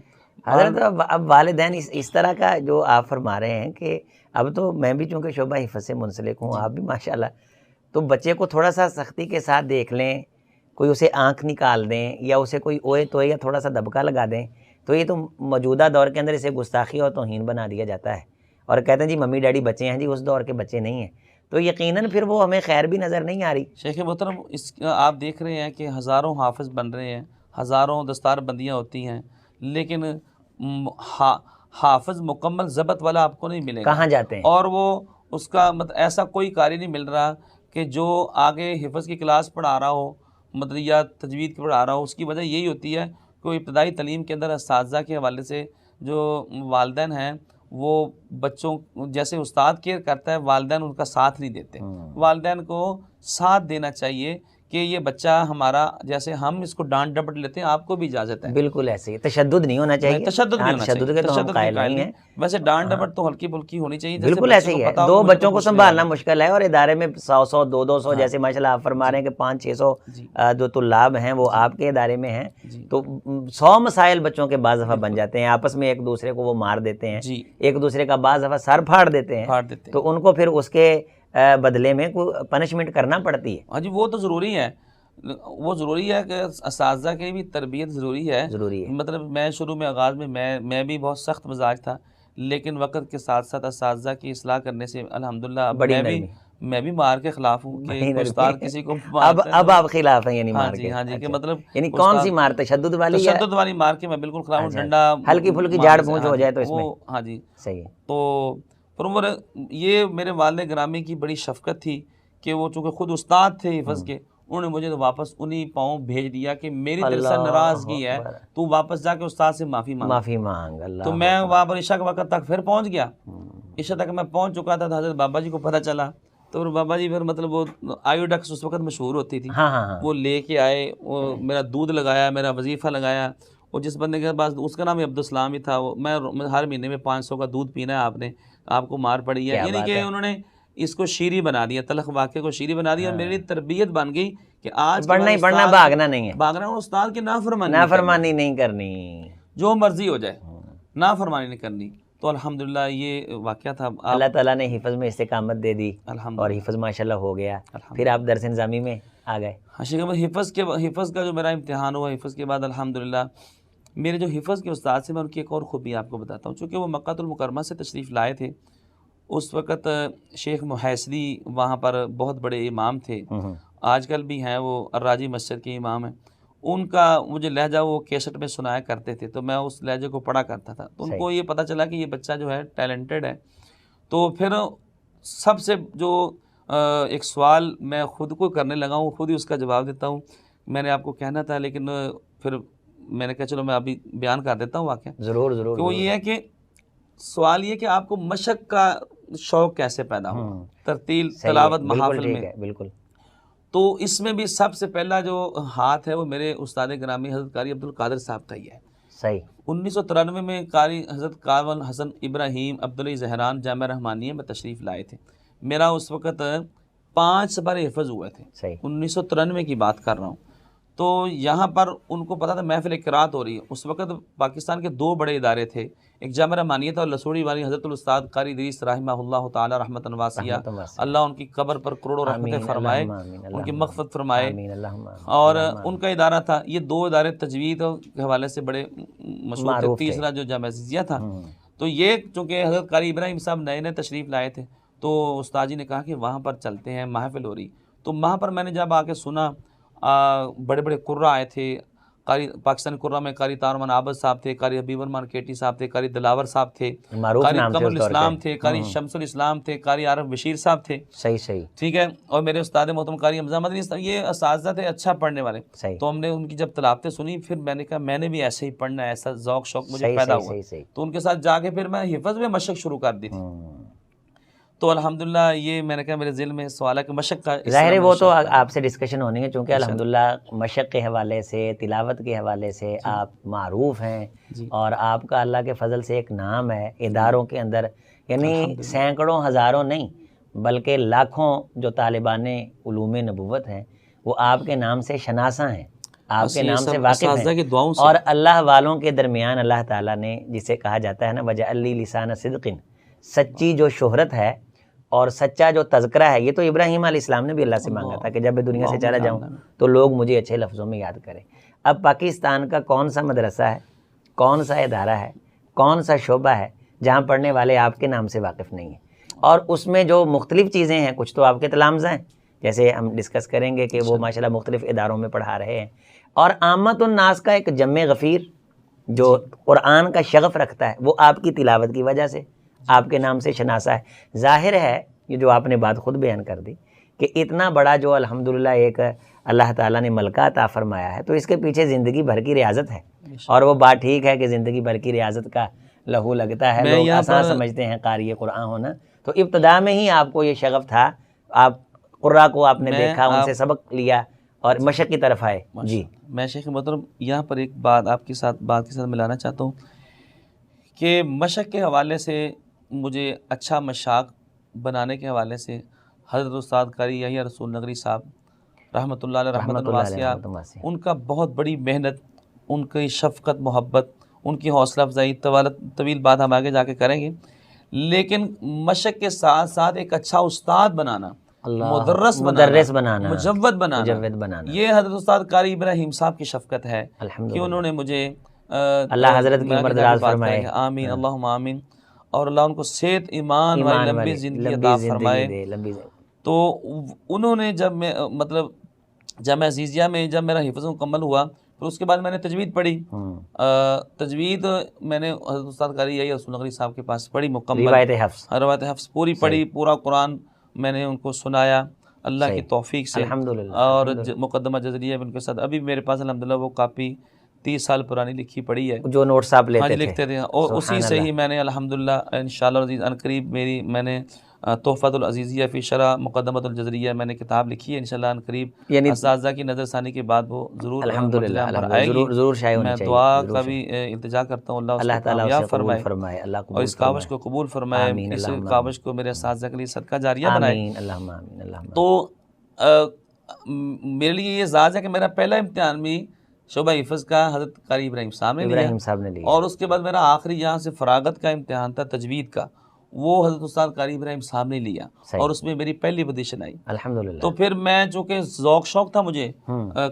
Speaker 3: حضرت اب والدین اس طرح کا جو آپ فرما رہے ہیں کہ اب تو میں بھی چونکہ شعبہ حفظ سے منسلک ہوں، آپ بھی ماشاءاللہ، تو بچے کو تھوڑا سا سختی کے ساتھ دیکھ لیں، کوئی اسے آنکھ نکال دیں یا اسے کوئی اوئے توئے یا تھوڑا سا دبکا لگا دیں، تو یہ تو موجودہ دور کے اندر اسے گستاخی اور توہین بنا دیا جاتا ہے اور کہتے ہیں جی ممی ڈیڈی بچے ہیں جی، اس دور کے بچے نہیں ہیں. تو یقیناً پھر وہ ہمیں خیر بھی نظر نہیں آ رہی.
Speaker 2: شیخ محترم آپ دیکھ رہے ہیں کہ ہزاروں حافظ بن رہے ہیں، ہزاروں دستار بندیاں ہوتی ہیں، لیکن حافظ مکمل ضبط والا آپ کو نہیں ملے گا.
Speaker 3: کہاں جاتے ہیں؟ اور
Speaker 2: وہ اس کا ایسا کوئی قاری نہیں مل رہا کہ جو آگے حفظ کی کلاس پڑھا رہا ہو، مطلب یا تجوید کی پڑھا رہا ہو. اس کی وجہ یہی ہوتی ہے کہ ابتدائی تعلیم کے اندر اساتذہ کے حوالے سے جو والدین ہیں وہ بچوں جیسے استاد کیئر کرتا ہے، والدین ان کا ساتھ نہیں دیتے. والدین کو ساتھ دینا چاہیے کہ یہ بچہ ہمارا، جیسے ہم اس کو ڈانٹ ڈپٹ لیتے ہیں، آپ کو بھی اجازت ہے.
Speaker 3: بالکل ایسے ہی تشدد نہیں ہونا چاہیے.
Speaker 2: تشدد نہیں ہونا چاہیے.
Speaker 3: تشدد کے تو ہم قائل نہیں ہیں.
Speaker 2: ویسے ڈانٹ ڈپٹ تو ہلکی پھلکی ہونی چاہیے.
Speaker 3: بالکل ایسے ہی ہے. 2 بچوں کو سنبھالنا مشکل ہے اور ادارے میں 100 200 جیسے ماشاءاللہ آپ فرما رہے ہیں کہ 500-600 جو طلاب ہیں وہ آپ کے ادارے میں ہیں، تو 100 مسائل بچوں کے بعض دفعہ بن جاتے ہیں. آپس میں ایک دوسرے کو وہ مار دیتے ہیں، ایک دوسرے کا بعض دفعہ سر پھاڑ دیتے ہیں، تو ان کو پھر اس کے بدلے میں کوئی پنشمنٹ کرنا پڑتی ہے.
Speaker 2: ہاں جی، وہ تو ضروری ہے. وہ ضروری ہے کہ اساتذہ کی بھی تربیت ضروری ہے. مطلب میں شروع میں آغاز میں میں بھی بہت سخت مزاج تھا، لیکن وقت کے ساتھ ساتھ اساتذہ کی اصلاح کرنے سے الحمدللہ میں بھی مار کے خلاف ہوں کہ استاد کسی کو
Speaker 3: اب آپ خلاف ہیں یعنی مار کے؟
Speaker 2: ہاں جی کہ مطلب
Speaker 3: یعنی کون سی مار، تشدد والی؟
Speaker 2: تشدد والی مار کے میں بالکل خلاف ہوں. ڈنڈا
Speaker 3: ہلکی پھلکی جھاڑ پونچھ ہو جائے تو اس میں
Speaker 2: ہاں جی
Speaker 3: صحیح ہے.
Speaker 2: تو پر یہ میرے والد گرامی کی بڑی شفقت تھی کہ وہ چونکہ خود استاد تھے حفظ کے، انہوں نے مجھے واپس انہی پاؤں بھیج دیا کہ میری دل سے ناراضگی ہے، تو واپس جا کے استاد سے معافی
Speaker 3: مانگ. اللہ.
Speaker 2: تو میں وہاں پر عشاء کے وقت تک پھر پہنچ گیا. عشاء تک میں پہنچ چکا تھا تو حضرت بابا جی کو پتہ چلا، تو بابا جی پھر مطلب وہ آیوڈکس اس وقت مشہور ہوتی تھی، وہ لے کے آئے، وہ میرا دودھ لگایا، میرا وظیفہ لگایا. اور جس بندے کے پاس اس کا نام عبدالسلام ہی تھا، میں ہر مہینے میں 500 کا دودھ پینا ہے، آپ کو مار پڑی ہے، یعنی کہ انہوں نے اس کو شیریں بنا دیا، تلخ واقعے کو شیریں بنا دیا. اور میری تربیت بن گئی کہ آج
Speaker 3: پڑھنا ہی پڑھنا، بھاگنا نہیں ہے،
Speaker 2: بھاگنا اور استاد کی
Speaker 3: نافرمانی نہیں کرنی،
Speaker 2: جو مرضی ہو جائے نافرمانی نہیں کرنی. تو الحمدللہ یہ واقعہ تھا.
Speaker 3: اللہ تعالیٰ نے حفظ میں استقامت دے دی اور حفظ ماشاءاللہ ہو گیا. پھر آپ درس نظامی میں آ گئے.
Speaker 2: حفظ کا جو میرا امتحان ہوا، حفظ کے بعد الحمدللہ میرے جو حفظ کے استاد سے، میں ان کی ایک اور خوبی آپ کو بتاتا ہوں. چونکہ وہ مکہ المکرمہ سے تشریف لائے تھے، اس وقت شیخ محیصری وہاں پر بہت بڑے امام تھے، آج کل بھی ہیں، وہ الراجی مسجد کے امام ہیں. ان کا مجھے لہجہ وہ کیسٹ میں سنایا کرتے تھے، تو میں اس لہجے کو پڑھا کرتا تھا. تو ان کو یہ پتہ چلا کہ یہ بچہ جو ہے ٹیلنٹڈ ہے. تو پھر سب سے جو ایک سوال میں خود کو کرنے لگا ہوں، خود ہی اس کا جواب دیتا ہوں. میں نے آپ کو کہنا تھا لیکن پھر میں نے کہا چلو میں ابھی بیان کر دیتا ہوں واقعہ.
Speaker 3: ضرور.
Speaker 2: کہ وہ یہ ہے کہ سوال یہ کہ آپ کو مشق کا شوق کیسے پیدا ہو، ترتیل، تلاوت، محافل میں.
Speaker 3: بالکل.
Speaker 2: تو اس میں بھی سب سے پہلا جو ہاتھ ہے وہ میرے استاد گرامی حضرت قاری عبدالقادر صاحب کا ہی ہے.
Speaker 3: صحیح.
Speaker 2: 1993 میں قاری حضرت کاول حسن ابراہیم عبدالعی زہران جامعہ رحمانیہ میں تشریف لائے تھے. میرا اس وقت 5 سپارے حفظ ہوئے تھے.
Speaker 3: صحیح.
Speaker 2: 1993 کی بات کر رہا ہوں. تو یہاں پر ان کو پتا تھا محفل قرات ہو رہی ہے. اس وقت پاکستان کے 2 بڑے ادارے تھے، ایک جامعہ رحمانیہ تھا اور لسوڑی والی حضرت الاستاد قاری ادریس رحمہ اللہ تعالی رحمتاً واسعہ، اللہ ان کی قبر پر کروڑوں رحمتیں فرمائے، ان کی مغفرت فرمائے. اور ان کا ادارہ تھا. یہ 2 ادارے تجوید کے حوالے سے بڑے مشہور تھے. تیسرا جو جامعہ عزیزیہ تھا. تو یہ چونکہ حضرت قاری ابراہیم صاحب نئے تشریف لائے تھے، تو استاد جی نے کہا کہ وہاں پر چلتے ہیں، محفل ہو رہی. تو وہاں پر میں نے جب آ کے سنا، بڑے بڑے قرہ آئے تھے. قاری پاکستانی قرہ میں قاری طارمان عابد صاحب تھے، قاری حبیب الرحمان کیٹی صاحب تھے، قاری دلاور صاحب تھے، قاری قمر الاسلام تھے، قاری شمس الاسلام تھے، قاری عارف بشیر صاحب تھے.
Speaker 3: صحیح.
Speaker 2: ٹھیک ہے. اور میرے استاد محترم قاری حمزہ مدنی صاحب، یہ اساتذہ تھے اچھا پڑھنے والے. تو ہم نے ان کی جب تلاوتیں سنی، پھر میں نے کہا میں نے بھی ایسے ہی پڑھنا ہے، ایسا ذوق شوق مجھے پیدا ہوا. تو ان کے ساتھ جا کے پھر میں حفظ میں مشق شروع کر دی تھی. تو الحمدللہ یہ میں نے کہا میرے ذہن میں سوال ہے کہ مشق کا
Speaker 3: ظاہر ہے وہ تو آپ سے ڈسکشن ہونی ہے، چونکہ الحمدللہ مشق کے حوالے سے، تلاوت کے حوالے سے آپ معروف ہیں. اور آپ کا اللہ کے فضل سے ایک نام ہے اداروں کے اندر، یعنی سینکڑوں ہزاروں نہیں بلکہ لاکھوں جو طالبان علوم نبوت ہیں وہ آپ کے نام سے شناساں ہیں، آپ کے نام سے واقف ہیں. اور اللہ والوں کے درمیان اللہ تعالیٰ نے جسے کہا جاتا ہے نا وجعل لی لسان صدق، سچی جو شہرت ہے اور سچا جو تذکرہ ہے، یہ تو ابراہیم علیہ السلام نے بھی اللہ سے مانگا تھا کہ جب میں دنیا سے چلا جاؤں تو لوگ مجھے اچھے لفظوں میں یاد کریں. اب پاکستان کا کون سا مدرسہ ہے، کون سا ادارہ ہے، کون سا شعبہ ہے جہاں پڑھنے والے آپ کے نام سے واقف نہیں ہیں؟ اور اس میں جو مختلف چیزیں ہیں، کچھ تو آپ کے تلامذہ ہیں، جیسے ہم ڈسکس کریں گے کہ وہ ماشاءاللہ مختلف اداروں میں پڑھا رہے ہیں. اور عامت الناس کا ایک جمع غفیر جو قرآن کا شغف رکھتا ہے وہ آپ کی تلاوت کی وجہ سے آپ کے نام سے شناسا ہے. ظاہر ہے یہ جو آپ نے بات خود بیان کر دی کہ اتنا بڑا جو الحمدللہ ایک اللہ تعالیٰ نے ملکہ عطا فرمایا ہے، تو اس کے پیچھے زندگی بھر کی ریاضت ہے. اور وہ بات ٹھیک ہے کہ زندگی بھر کی ریاضت کا لہو لگتا ہے، لوگ آسان سمجھتے ہیں قاری قرآن ہونا. تو ابتدا میں ہی آپ کو یہ شغف تھا، آپ قرآن کو آپ نے دیکھا، ان سے سبق لیا اور مشق کی طرف آئے. جی
Speaker 2: میں شیخ محترم یہاں پر ایک بات آپ کے ساتھ ملانا چاہتا ہوں کہ مشق کے حوالے سے مجھے اچھا مشاق بنانے کے حوالے سے حضرت استاد قاری یحییٰ رسول نگری صاحب رحمۃ اللہ علیہ رحمتہ واسعہ، ان کا بہت بڑی محنت، ان کی شفقت، محبت، ان کی حوصلہ افزائی، طویل بات ہم آگے جا کے کریں گے. لیکن مشق کے ساتھ ساتھ ایک اچھا استاد بنانا، مدرس بنانا، مجود بنانا، یہ حضرت استاد قاری ابراہیم صاحب کی شفقت ہے کہ انہوں نے مجھے
Speaker 3: اللہ حضرت کی عمر دراز فرمائے.
Speaker 2: آمین اللہم آمین. اور اللہ ان کو صحت، ایمان والی لمبی زندگی عطا فرمائے. تو انہوں نے جب میں مطلب جامعہ عزیزیہ میں جب میرا حفظ مکمل ہوا پھر اس کے بعد میں نے تجوید پڑھی. تجوید میں نے حضرت استاد قاری یحییٰ رسول نقوی صاحب کے پاس پڑھی مکمل, روایت حفظ پوری پڑھی, پورا قرآن میں نے ان کو سنایا اللہ کی توفیق سے, اور مقدمہ جزریہ ان کے ساتھ ابھی میرے پاس الحمدللہ وہ کاپی 30 سال پرانی لکھی پڑی ہے
Speaker 3: جو نوٹس آپ لیتے
Speaker 2: لکھتے تھے, اور اسی سے ہی میں نے الحمدللہ انشاءاللہ العزیز عنقریب میں نے تحفۃ العزیزیہ فی شرح مقدمۃ الجزریہ میں نے کتاب لکھی ہے انشاءاللہ عنقریب, یعنی اساتذہ کی نظر ثانی کے بعد وہ ضرور
Speaker 3: ضرور شائع ہونی
Speaker 2: میں
Speaker 3: چاہیے.
Speaker 2: دعا کا بھی التجا کرتا ہوں اللہ تعالیٰ اسے قبول فرمائے اور اس کاوش کو قبول فرمائے, اس کاوش کو میرے اساتذہ کے لیے صدقہ جاریہ بنائے. تو میرے لیے یہ اعزاز ہے کہ میرا پہلا امتحان بھی شعبہ حفظ کا حضرت قاری ابراہیم صاحب نے لیا, اور اس کے بعد میرا آخری یہاں سے فراغت کا امتحان تھا تجوید کا, وہ حضرت استاد قاری ابراہیم صاحب نے لیا, اور اس میں میری پہلی پوزیشن آئی الحمدللہ. تو پھر میں چونکہ ذوق شوق تھا مجھے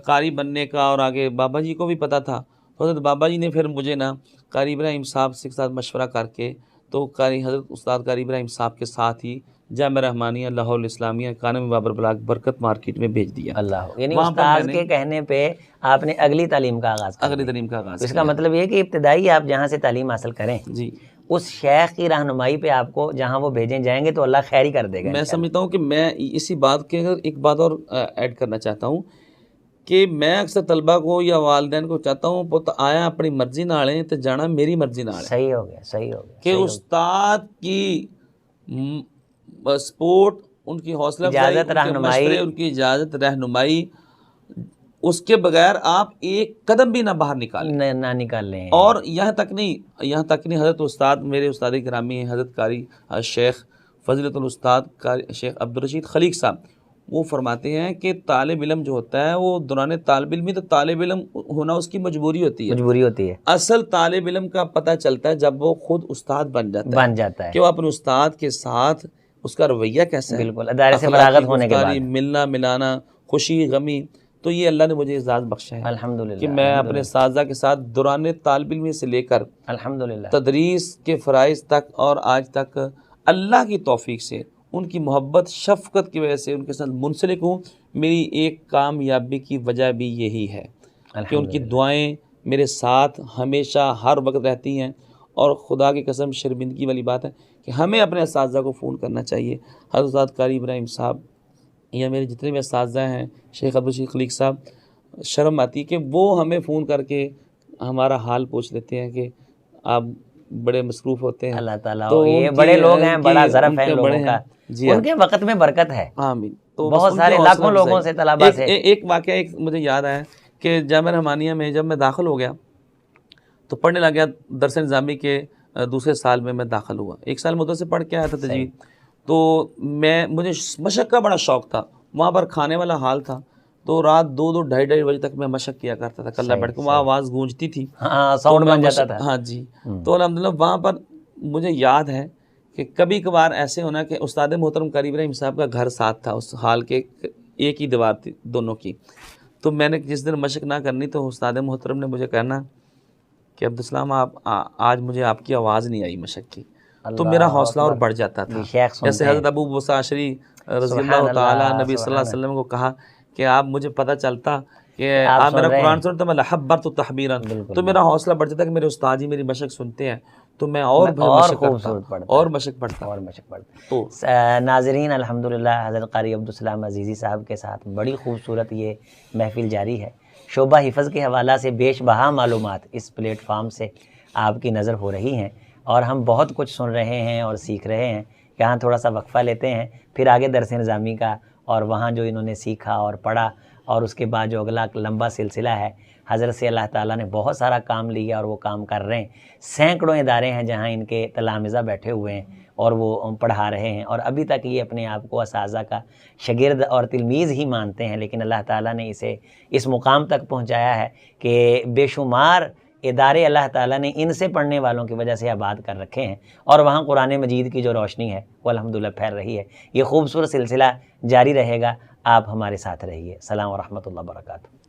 Speaker 2: قاری بننے کا, اور آگے بابا جی کو بھی پتہ تھا, تو حضرت بابا جی نے پھر مجھے نا قاری ابراہیم صاحب سے ساتھ مشورہ کر کے تو حضرت استاد قاری ابراہیم صاحب کے ساتھ ہی جامعہ رحمانیہ لاہور الاسلامیہ کانم بابر بلاک برکت مارکیٹ میں بھیج دیا.
Speaker 3: اللہ, یعنی استاد کے کہنے پہ آپ نے اگلی تعلیم کا آغاز کیا.
Speaker 2: اگلی تعلیم کا آغاز.
Speaker 3: اس کا مطلب یہ کہ ابتدائی آپ جہاں سے تعلیم حاصل کریں
Speaker 2: جی
Speaker 3: اس شیخ کی رہنمائی پہ آپ کو جہاں وہ بھیجیں جائیں گے تو اللہ خیر ہی کر دے گا.
Speaker 2: میں سمجھتا ہوں کہ میں اسی بات کے اگر ایک بات اور ایڈ کرنا چاہتا ہوں کہ میں اکثر طلبہ کو یا والدین کو چاہتا ہوں پت آیا اپنی مرضی نال ہے تے جانا میری مرضی نال ہے.
Speaker 3: صحیح ہو گیا, صحیح ہو گیا
Speaker 2: کہ استاد کی سپورٹ, ان کی حوصلہ افزائی, ان کی اجازت رہنمائی, اس کے بغیر آپ ایک قدم بھی نہ باہر نہ
Speaker 3: نکال لیں.
Speaker 2: اور یہاں تک نہیں حضرت استاد میرے استاد گرامی حضرت قاری شیخ فضیلت الاستاد شیخ عبدالرشید خلیق صاحب, وہ فرماتے ہیں کہ طالب علم جو ہوتا ہے وہ دوران طالب علمی تو طالب علم ہونا اس کی مجبوری ہوتی ہے. اصل طالب علم کا پتہ چلتا ہے جب وہ خود استاد بن جاتا ہے کہ وہ اپنے استاد کے ساتھ اس کا رویہ کیسا ہے,
Speaker 3: بالکل ادارے سے فراغت ہونے کے بعد
Speaker 2: ملنا ملانا, خوشی غمی. تو یہ اللہ نے مجھے اعزاز بخشا ہے
Speaker 3: الحمدللہ
Speaker 2: کہ میں اپنے اساتذہ کے ساتھ دوران طالب علمی سے لے کر
Speaker 3: الحمدللہ
Speaker 2: تدریس کے فرائض تک اور آج تک اللہ کی توفیق سے ان کی محبت شفقت کی وجہ سے ان کے ساتھ منسلک ہوں. میری ایک کامیابی کی وجہ بھی یہی ہے کہ ان کی دعائیں میرے ساتھ ہمیشہ ہر وقت رہتی ہیں. اور خدا کی قسم شرمندگی والی بات ہے کہ ہمیں اپنے اساتذہ کو فون کرنا چاہیے. حضرت قاری ابراہیم صاحب یا میرے جتنے بھی اساتذہ ہیں شیخ عبدالرشید خلیق صاحب, شرم آتی ہے کہ وہ ہمیں فون کر کے ہمارا حال پوچھ لیتے ہیں کہ آپ بڑے مصروف ہوتے ہیں.
Speaker 3: اللہ تعالیٰ یہ بڑے لوگ ہیں, بڑا ظرف ہے لوگوں کا, ان کے وقت میں برکت ہے.
Speaker 2: آمین. تو
Speaker 3: بہت سارے لاکھوں لوگوں سے طلباء سے.
Speaker 2: ایک واقعہ ایک مجھے یاد آیا کہ جامعہ رحمانیہ میں جب میں داخل ہو گیا تو پڑھنے لگ گیا, درس نظامی کے دوسرے سال میں داخل ہوا. 1 سال مدرسے پڑھ کے آیا تھا تجوید, تو مجھے مشق کا بڑا شوق تھا. وہاں پر کھانے والا حال تھا, تو رات 2 ڈھائی بجے تک میں مشق کیا کرتا تھا کلہ بیٹھ کے. وہاں آواز گونجتی تھی,
Speaker 3: ساؤنڈ بن جاتا تھا.
Speaker 2: ہاں جی. تو الحمدللہ وہاں پر مجھے یاد ہے کہ کبھی کبھار ایسے ہونا کہ استاد محترم قاری ابراہیم صاحب کا گھر ساتھ تھا, اس حال کے ایک ہی دیوار تھی دونوں کی. تو میں نے جس دن مشق نہ کرنی تو استاد محترم نے مجھے کہنا کہ عبدالسلام آپ آج مجھے آپ کی آواز نہیں آئی مشق کی. تو میرا حوصلہ اور بڑھ جاتا تھا. جیسے حضرت ابو موسیٰ اشعری رضی اللہ تعالیٰ نبی صلی اللہ علیہ وسلم کو کہا کہ آپ مجھے پتہ چلتا کہ آپ میرا قرآن سنتے میں لحبرت تحبیراً, تو میرا حوصلہ بڑھ جاتا کہ میرے استاد جی میری مشق سنتے ہیں تو میں اور مشق پڑھتا.
Speaker 3: تو ناظرین الحمدللہ حضرت قاری عبدالسلام عزیزی صاحب کے ساتھ بڑی خوبصورت یہ محفل جاری ہے. شعبہ حفظ کے حوالہ سے بیش بہا معلومات اس پلیٹ فارم سے آپ کی نظر ہو رہی ہیں, اور ہم بہت کچھ سن رہے ہیں اور سیکھ رہے ہیں. یہاں تھوڑا سا وقفہ لیتے ہیں, پھر آگے درس نظامی کا اور وہاں جو انہوں نے سیکھا اور پڑھا, اور اس کے بعد جو اگلا لمبا سلسلہ ہے حضرت سے اللہ تعالیٰ نے بہت سارا کام لیا اور وہ کام کر رہے ہیں. سینکڑوں ادارے ہیں جہاں ان کے تلامذہ بیٹھے ہوئے ہیں اور وہ پڑھا رہے ہیں, اور ابھی تک یہ اپنے آپ کو اساتذہ کا شاگرد اور تلمیذ ہی مانتے ہیں. لیکن اللہ تعالیٰ نے اسے اس مقام تک پہنچایا ہے کہ بے شمار ادارے اللہ تعالیٰ نے ان سے پڑھنے والوں کی وجہ سے آباد کر رکھے ہیں, اور وہاں قرآن مجید کی جو روشنی ہے وہ الحمدللہ پھیل رہی ہے. یہ خوبصورت سلسلہ جاری رہے گا, آپ ہمارے ساتھ رہیے. السلام ورحمۃ اللہ وبرکاتہ.